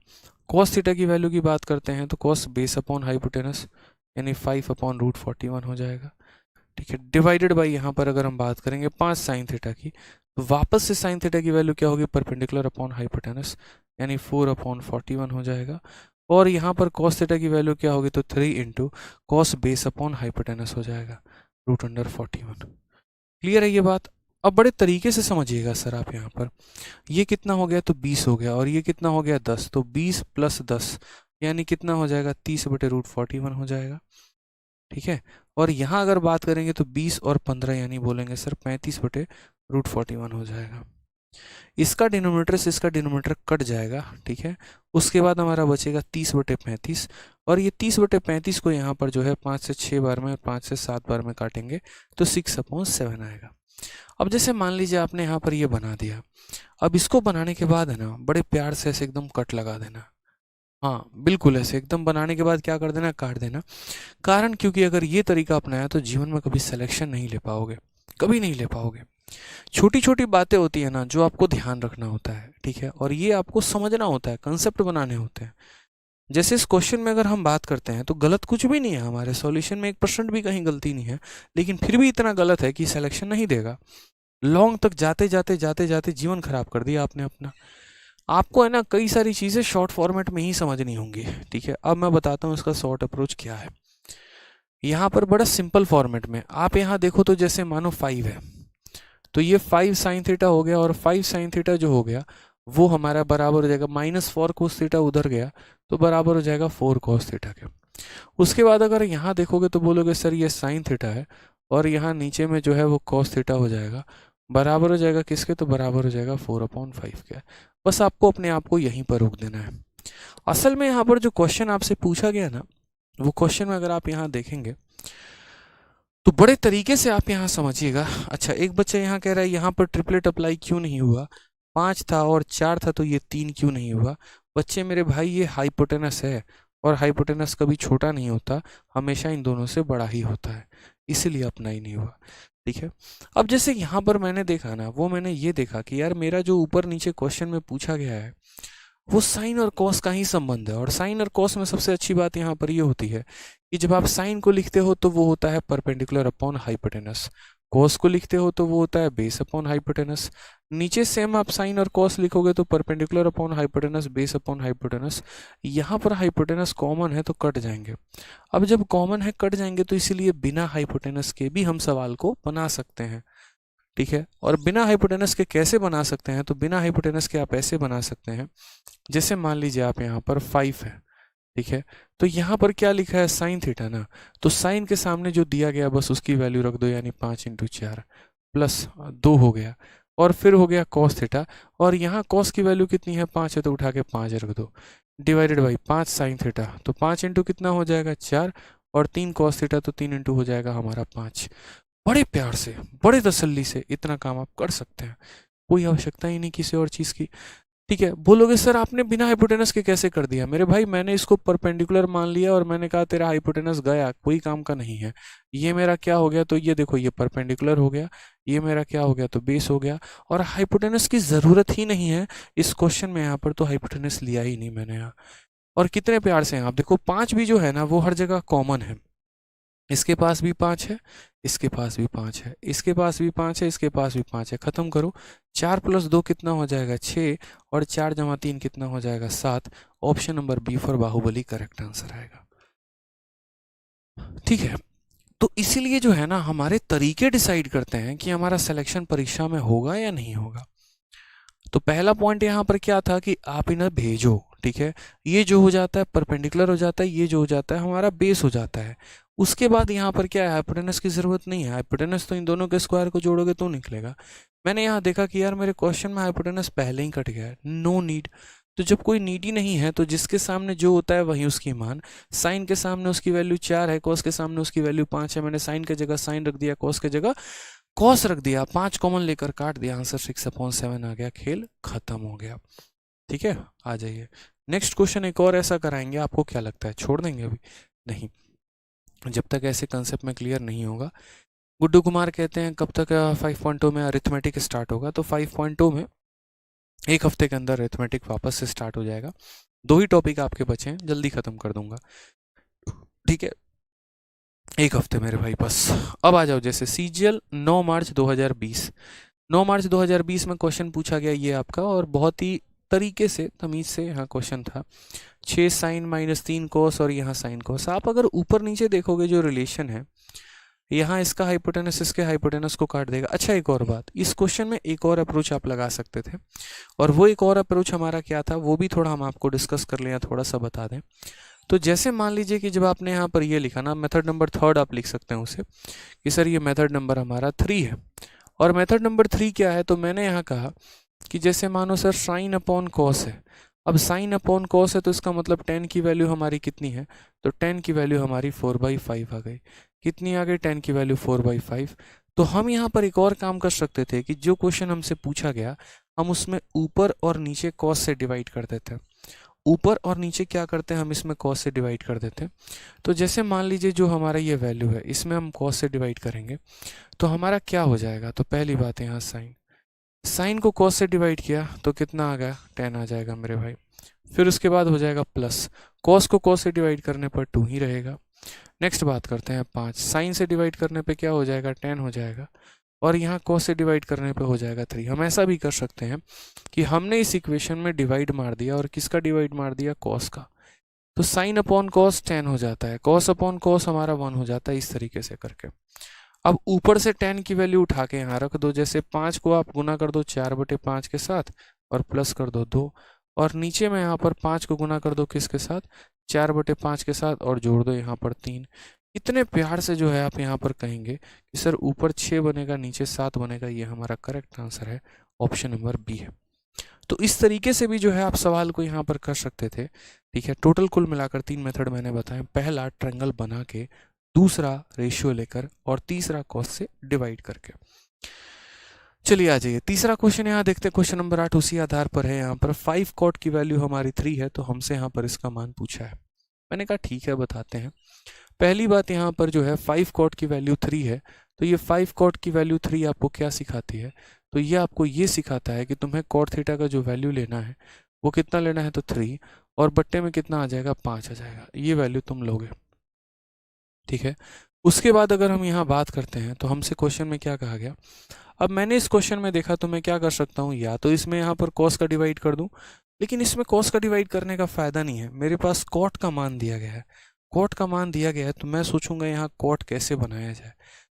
कॉस थीटा की वैल्यू की बात करते हैं तो कॉस बेस अपॉन हाइपोटेनस यानी 5 अपॉन रूट 41 हो जाएगा, ठीक है। डिवाइडेड बाई यहाँ पर अगर हम बात करेंगे 5 साइन थीटा की, तो वापस से साइन थीटा की वैल्यू क्या होगी, परपेंडिकुलर अपॉन हाइपोटेनस यानी 4 अपॉन 41 हो जाएगा, और यहाँ पर कॉस थीटा की वैल्यू क्या होगी, तो 3 into cos base upon hypotenuse हो जाएगा रूट अंडर 41। क्लियर है ये बात। अब बड़े तरीके से समझिएगा सर आप यहाँ पर, ये कितना हो गया, तो 20 हो गया, और ये कितना हो गया 10, तो 20 प्लस 10 यानी कितना हो जाएगा 30 बटे रूट 41 हो जाएगा, ठीक है। और यहाँ अगर बात करेंगे तो 20 और 15 यानी बोलेंगे सर 35 बटे रूट 41 हो जाएगा। इसका डिनोमिनेटर से इसका डिनोमिनेटर कट जाएगा, ठीक है। उसके बाद हमारा बचेगा 30 बटे 35, और ये 30 बटे 35 को यहाँ पर जो है 5 से 6 बार में और 5 से 7 बार में काटेंगे तो 6/7 आएगा। अब जैसे मान लीजिए आपने यहाँ पर ये बना दिया, अब इसको बनाने के बाद है ना बड़े प्यार से ऐसे एकदम कट लगा देना, हाँ बिल्कुल ऐसे एकदम बनाने के बाद क्या कर देना, काट देना। कारण क्योंकि अगर ये तरीका अपनाया तो जीवन में कभी सिलेक्शन नहीं ले पाओगे, कभी नहीं ले पाओगे। छोटी छोटी बातें होती है ना जो आपको ध्यान रखना होता है, ठीक है, और ये आपको समझना होता है, कंसेप्ट बनाने होते हैं। जैसे इस क्वेश्चन में अगर हम बात करते हैं तो गलत कुछ भी नहीं है, हमारे सॉल्यूशन में 1% भी कहीं गलती नहीं है, लेकिन फिर भी इतना गलत है कि सिलेक्शन नहीं देगा। लॉन्ग तक जाते जाते जाते जाते जीवन खराब कर दिया आपने अपना। आपको है ना कई सारी चीज़ें शॉर्ट फॉर्मेट में ही समझनी होंगी, ठीक है। अब मैं बताता हूँ इसका शॉर्ट अप्रोच क्या है। यहाँ पर बड़ा सिंपल फॉर्मेट में आप यहाँ देखो तो जैसे मानो 5 है, तो ये 5 साइन थीटा हो गया, और 5 साइन थीटा जो हो गया वो हमारा बराबर हो जाएगा -4 कोस थीटा उधर गया तो बराबर हो जाएगा 4 कोस थीटा के। उसके बाद अगर यहाँ देखोगे तो बोलोगे सर ये साइन थीटा है, और यहाँ नीचे में जो है वो कॉस थीटा हो जाएगा, बराबर हो जाएगा किसके, तो बराबर हो जाएगा 4/5 के। बस आपको अपने आप को यहीं पर रोक देना है। असल में यहाँ पर जो क्वेश्चन आपसे पूछा गया ना, वो क्वेश्चन में अगर आप यहाँ देखेंगे तो बड़े तरीके से आप यहाँ समझिएगा। अच्छा एक बच्चा यहाँ कह रहा है यहाँ पर ट्रिपलेट अप्लाई क्यों नहीं हुआ, 5 था और 4 था तो ये 3 क्यों नहीं हुआ। बच्चे मेरे भाई ये हाइपोटेनस है, और हाइपोटेनस कभी छोटा नहीं होता, हमेशा इन दोनों से बड़ा ही होता है, इसीलिए अपना ही नहीं हुआ, ठीक है। अब जैसे यहाँ पर मैंने देखा ना, वो मैंने ये देखा कि यार मेरा जो ऊपर नीचे क्वेश्चन में पूछा गया है वो साइन और कॉस का ही संबंध है, और साइन और कॉस में सबसे अच्छी बात यहाँ पर ये होती है कि जब आप साइन को लिखते हो तो वो होता है परपेंडिकुलर अपॉन हाइपोटेनस, कॉस को लिखते हो तो वो होता है बेस अपॉन हाइपोटेनस। नीचे सेम आप साइन और कॉस लिखोगे तो perpendicular upon hypotenuse, base upon hypotenuse. यहाँ पर हाइपोटेनस कॉमन है तो कट जाएंगे। अब जब कॉमन है कट जाएंगे तो इसीलिए बिना हाइपोटेनस के भी हम सवाल को बना सकते हैं, ठीक है। और बिना हाइपोटेनस के कैसे बना सकते हैं, तो बिना हाइपोटेनस के आप ऐसे बना सकते हैं, जैसे मान लीजिए आप यहाँ पर 5 है, ठीक है, तो यहाँ पर क्या लिखा है साइन थीटा ना, तो साइन के सामने जो दिया गया बस उसकी वैल्यू रख दो, यानी 5 × 4 प्लस 2 हो गया, और फिर हो गया कॉस थीटा, और यहाँ कॉस की वैल्यू कितनी है 5 है तो उठा के 5 रख दो, डिवाइडेड बाई 5 साइन थीटा, तो 5 इंटू कितना हो जाएगा 4, और 3 कॉस थीटा तो 3 इंटू हो जाएगा हमारा 5। बड़े प्यार से बड़े तसल्ली से इतना काम आप कर सकते हैं, कोई आवश्यकता ही नहीं किसी और चीज़ की। ठीक है, बोलोगे सर आपने बिना हाइपोटेनस के कैसे कर दिया? मेरे भाई मैंने इसको परपेंडिकुलर मान लिया और मैंने कहा तेरा हाइपोटेनस गया, कोई काम का नहीं है। ये मेरा क्या हो गया, तो ये देखो ये परपेंडिकुलर हो गया, ये मेरा क्या हो गया, तो बेस हो गया। और हाइपोटेनस की ज़रूरत ही नहीं है इस क्वेश्चन में, यहाँ पर तो हाइपोटेनस लिया ही नहीं मैंने यहाँ। और कितने प्यार से हैं आप, देखो 5 भी जो है ना वो हर जगह कॉमन है। इसके पास भी 5 है, इसके पास भी 5 है, इसके पास भी 5 है, इसके पास भी 5 है। खत्म करो, 4 + 2 कितना हो जाएगा 6, और 4 + 3 कितना हो जाएगा 7। Option number b for Baahubali correct answer आएगा। ठीक है, तो इसीलिए जो है ना हमारे तरीके डिसाइड करते हैं कि हमारा सिलेक्शन परीक्षा में होगा या नहीं होगा। तो पहला पॉइंट यहाँ पर क्या था कि आप इन्हें भेजो, ठीक है, ये जो हो जाता है परपेंडिकुलर हो जाता है, ये जो हो जाता है हमारा बेस हो जाता है। उसके बाद यहाँ पर क्या है, हाइपोटेनस की ज़रूरत नहीं है, हाइपोटेनस तो इन दोनों के स्क्वायर को जोड़ोगे तो निकलेगा। मैंने यहाँ देखा कि यार मेरे क्वेश्चन में हाइपोटेनस पहले ही कट गया है, नो नीड। तो जब कोई नीड ही नहीं है तो जिसके सामने जो होता है वही उसकी मान। साइन के सामने उसकी वैल्यू 4 है, कॉस के सामने उसकी वैल्यू 5 है, मैंने साइन की जगह साइन रख दिया, कॉस की जगह कॉस रख दिया, 5 कॉमन लेकर काट दिया, आंसर 6/7 आ गया, खेल खत्म हो गया। ठीक है, आ जाइए नेक्स्ट क्वेश्चन। एक और ऐसा कराएंगे, आपको क्या लगता है छोड़ देंगे अभी? नहीं, जब तक ऐसे कंसेप्ट में क्लियर नहीं होगा। गुड्डू कुमार कहते हैं कब तक 5.0 में अरिथमेटिक स्टार्ट होगा? तो 5.0 में एक हफ्ते के अंदर अरिथमेटिक वापस से स्टार्ट हो जाएगा। 2 ही टॉपिक आपके बचे हैं, जल्दी खत्म कर दूंगा। ठीक है, एक हफ्ते मेरे भाई बस। अब आ जाओ, जैसे सीजीएल 9 मार्च 2020, 9 मार्च 2020 में क्वेश्चन पूछा गया ये आपका, और बहुत ही तरीके से तमीज से यहाँ क्वेश्चन था। 6 साइन -3 कोस और यहाँ साइन कोस। आप अगर ऊपर नीचे देखोगे जो रिलेशन है, यहाँ इसका हाइपोटेनस इसके हाइपोटेनस को काट देगा। अच्छा, एक और बात, इस क्वेश्चन में एक और अप्रोच आप लगा सकते थे, और वो एक और अप्रोच हमारा क्या था वो भी थोड़ा हम आपको डिस्कस कर लें या थोड़ा सा बता दें। तो जैसे मान लीजिए कि जब आपने यहाँ पर ये लिखा ना, मेथड नंबर 3 आप लिख सकते हैं उसे कि सर ये मेथड नंबर हमारा 3 है, और मेथड नंबर 3 क्या है, तो मैंने यहाँ कहा कि जैसे मानो सर साइन अपॉन कॉस है। अब साइन अपॉन कॉस है तो इसका मतलब tan की वैल्यू हमारी कितनी है, तो tan की वैल्यू हमारी 4/5 आ गई। कितनी आ गई? tan की वैल्यू 4/5। तो हम यहाँ पर एक और काम कर सकते थे कि जो क्वेश्चन हमसे पूछा गया हम उसमें ऊपर और नीचे कॉस से डिवाइड कर देते हैं। ऊपर और नीचे क्या करते हैं, हम इसमें कॉस से डिवाइड कर देते हैं। तो जैसे मान लीजिए जो हमारा ये वैल्यू है इसमें हम कॉस से डिवाइड करेंगे तो हमारा क्या हो जाएगा, तो पहली बात है यहाँ साइन को कॉस से डिवाइड किया तो कितना आ गया, 10 आ जाएगा मेरे भाई। फिर उसके बाद हो जाएगा प्लस, कॉस को कॉस से डिवाइड करने पर 2 ही रहेगा। नेक्स्ट बात करते हैं 5, साइन से डिवाइड करने पे क्या हो जाएगा, 10 हो जाएगा, और यहाँ कॉस से डिवाइड करने पे हो जाएगा 3। हम ऐसा भी कर सकते हैं कि हमने इस इक्वेशन में डिवाइड मार दिया, और किसका डिवाइड मार दिया, कॉस का, तो साइन अपॉन कॉस 10 हो जाता है, कॉस अपॉन कॉस हमारा 1 हो जाता है, इस तरीके से करके। अब ऊपर से 10 की वैल्यू उठा के यहाँ रख दो, जैसे 5 को आप गुना कर दो 4/5 के साथ और प्लस कर दो 2, और नीचे में यहाँ पर 5 को गुना कर दो किसके साथ, 4/5 के साथ, और जोड़ दो यहाँ पर 3। इतने प्यार से जो है आप यहाँ पर कहेंगे कि सर ऊपर 6 बनेगा नीचे 7 बनेगा, ये हमारा करेक्ट आंसर है, ऑप्शन नंबर बी है। तो इस तरीके से भी जो है आप सवाल को यहाँ पर कर सकते थे। ठीक है, टोटल कुल मिलाकर 3 मेथड मैंने बताए, पहला ट्रायंगल बना के, दूसरा रेशियो लेकर, और तीसरा कॉस से डिवाइड करके। चलिए आ जाइए तीसरा क्वेश्चन यहाँ देखते हैं, क्वेश्चन नंबर 8 उसी आधार पर है। यहाँ पर 5 कॉट की वैल्यू हमारी 3 है, तो हमसे यहाँ पर इसका मान पूछा है। मैंने कहा ठीक है बताते हैं। पहली बात यहाँ पर जो है 5 कॉट की वैल्यू 3 है, तो ये 5 कॉट की वैल्यू 3 आपको क्या सिखाती है, तो ये आपको ये सिखाता है कि तुम्हें कॉट थीटा का जो वैल्यू लेना है वो कितना लेना है, तो 3, और बट्टे में कितना आ जाएगा, 5 आ जाएगा, ये वैल्यू तुम लोगे। ठीक है, उसके बाद अगर हम यहाँ बात करते हैं तो हमसे क्वेश्चन में क्या कहा गया। अब मैंने इस क्वेश्चन में देखा तो मैं क्या कर सकता हूँ, या तो इसमें यहाँ पर कॉस का डिवाइड कर दूँ, लेकिन इसमें कॉस का डिवाइड करने का फ़ायदा नहीं है, मेरे पास कॉट का मान दिया गया है। कॉट का मान दिया गया है तो मैं सोचूंगा यहाँ कॉट कैसे बनाया जाए।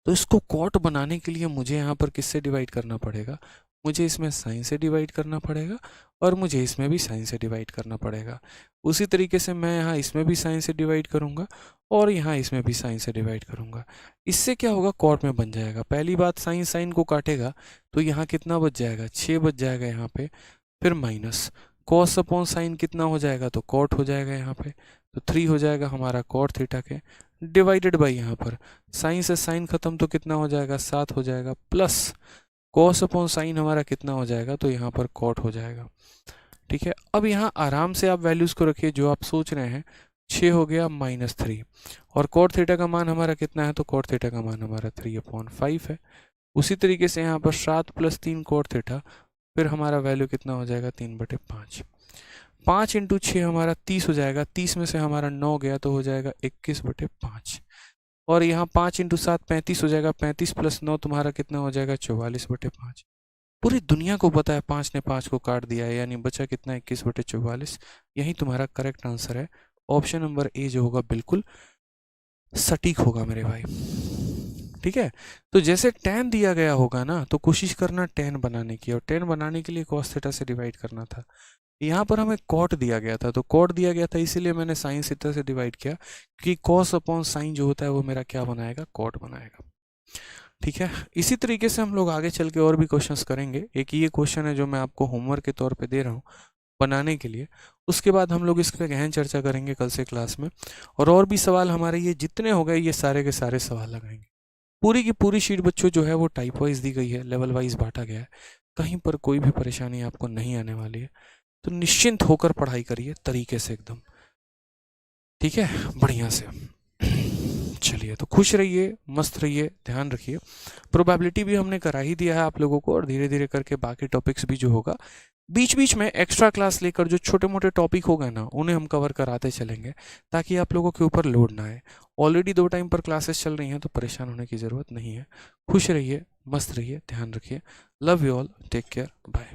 तो इसको कॉट बनाने के लिए मुझे यहाँ पर किससे डिवाइड करना पड़ेगा, मुझे इसमें साइन से डिवाइड करना पड़ेगा, और मुझे इसमें भी साइन से डिवाइड करना पड़ेगा। उसी तरीके से मैं यहाँ इसमें भी साइन से डिवाइड करूँगा, और यहाँ इसमें भी साइन से डिवाइड करूँगा। इससे क्या होगा, कॉट में बन जाएगा। पहली बात, साइन साइन को काटेगा तो यहाँ कितना बच जाएगा, 6 बच जाएगा यहाँ पे, फिर माइनस कॉस अपॉन साइन कितना हो जाएगा, तो कॉट हो जाएगा यहाँ पे, तो 3 हो जाएगा हमारा कॉट थीटा के, डिवाइडेड बाई यहाँ पर साइन से साइन खत्म तो कितना हो जाएगा, 7 हो जाएगा, प्लस कॉस अपॉन साइन हमारा कितना हो जाएगा, तो यहाँ पर कॉट हो जाएगा। ठीक है, अब यहाँ आराम से आप वैल्यूज़ को रखिए जो आप सोच रहे हैं। 6 हो गया -3, और कॉट थीटा का मान हमारा कितना है, तो कॉट थीटा का मान हमारा 3/5 है। उसी तरीके से यहाँ पर 7 + 3 कॉट थीटा, फिर हमारा वैल्यू कितना हो जाएगा, 3/5। 5 × 6 हमारा 30 हो जाएगा, 30 में से हमारा 9 गया तो हो जाएगा 21/5। और यहाँ 5 × 7 35 हो जाएगा, 35 + 9 तुम्हारा कितना हो जाएगा, 44/5। पूरी दुनिया को पता है 5 ने 5 को काट दिया है, यानी बचा कितना, 21/44। यही तुम्हारा करेक्ट आंसर है। ऑप्शन नंबर ए जो होगा बिल्कुल सटीक होगा मेरे भाई। ठीक है, तो जैसे tan दिया गया होगा ना, तो कोशिश करना tan बनाने की, और tan बनाने के लिए cos थीटा से डिवाइड करना था। यहाँ पर हमें cot दिया गया था, तो cot दिया गया था इसीलिए मैंने sin थीटा से डिवाइड किया, क्योंकि cos/sin जो होता है वो मेरा क्या बनाएगा, cot बनाएगा। ठीक है, इसी तरीके से हम लोग आगे चल के और भी क्वेश्चंस करेंगे। एक ये क्वेश्चन है जो मैं आपको होमवर्क के तौर पे दे रहा हूँ बनाने के लिए, उसके बाद हम लोग इस पर गहन चर्चा करेंगे कल से क्लास में, और भी सवाल हमारे ये जितने हो गए ये सारे के सारे सवाल लगाएंगे। पूरी की पूरी शीट बच्चों जो है वो टाइप वाइज दी गई है, लेवल वाइज बांटा गया है, कहीं पर कोई भी परेशानी आपको नहीं आने वाली है। तो निश्चिंत होकर पढ़ाई करिए तरीके से एकदम, ठीक है, बढ़िया से। चलिए, तो खुश रहिए, मस्त रहिए, ध्यान रखिए। प्रोबेबिलिटी भी हमने करा ही दिया है आप लोगों को, और धीरे धीरे करके बाकी टॉपिक्स भी जो होगा बीच बीच में एक्स्ट्रा क्लास लेकर जो छोटे मोटे टॉपिक हो गए ना, उन्हें हम कवर कराते चलेंगे, ताकि आप लोगों के ऊपर लोड ना आए। ऑलरेडी 2 टाइम पर क्लासेस चल रही हैं, तो परेशान होने की ज़रूरत नहीं है। खुश रहिए, मस्त रहिए, ध्यान रखिए। Love you all, take care, bye.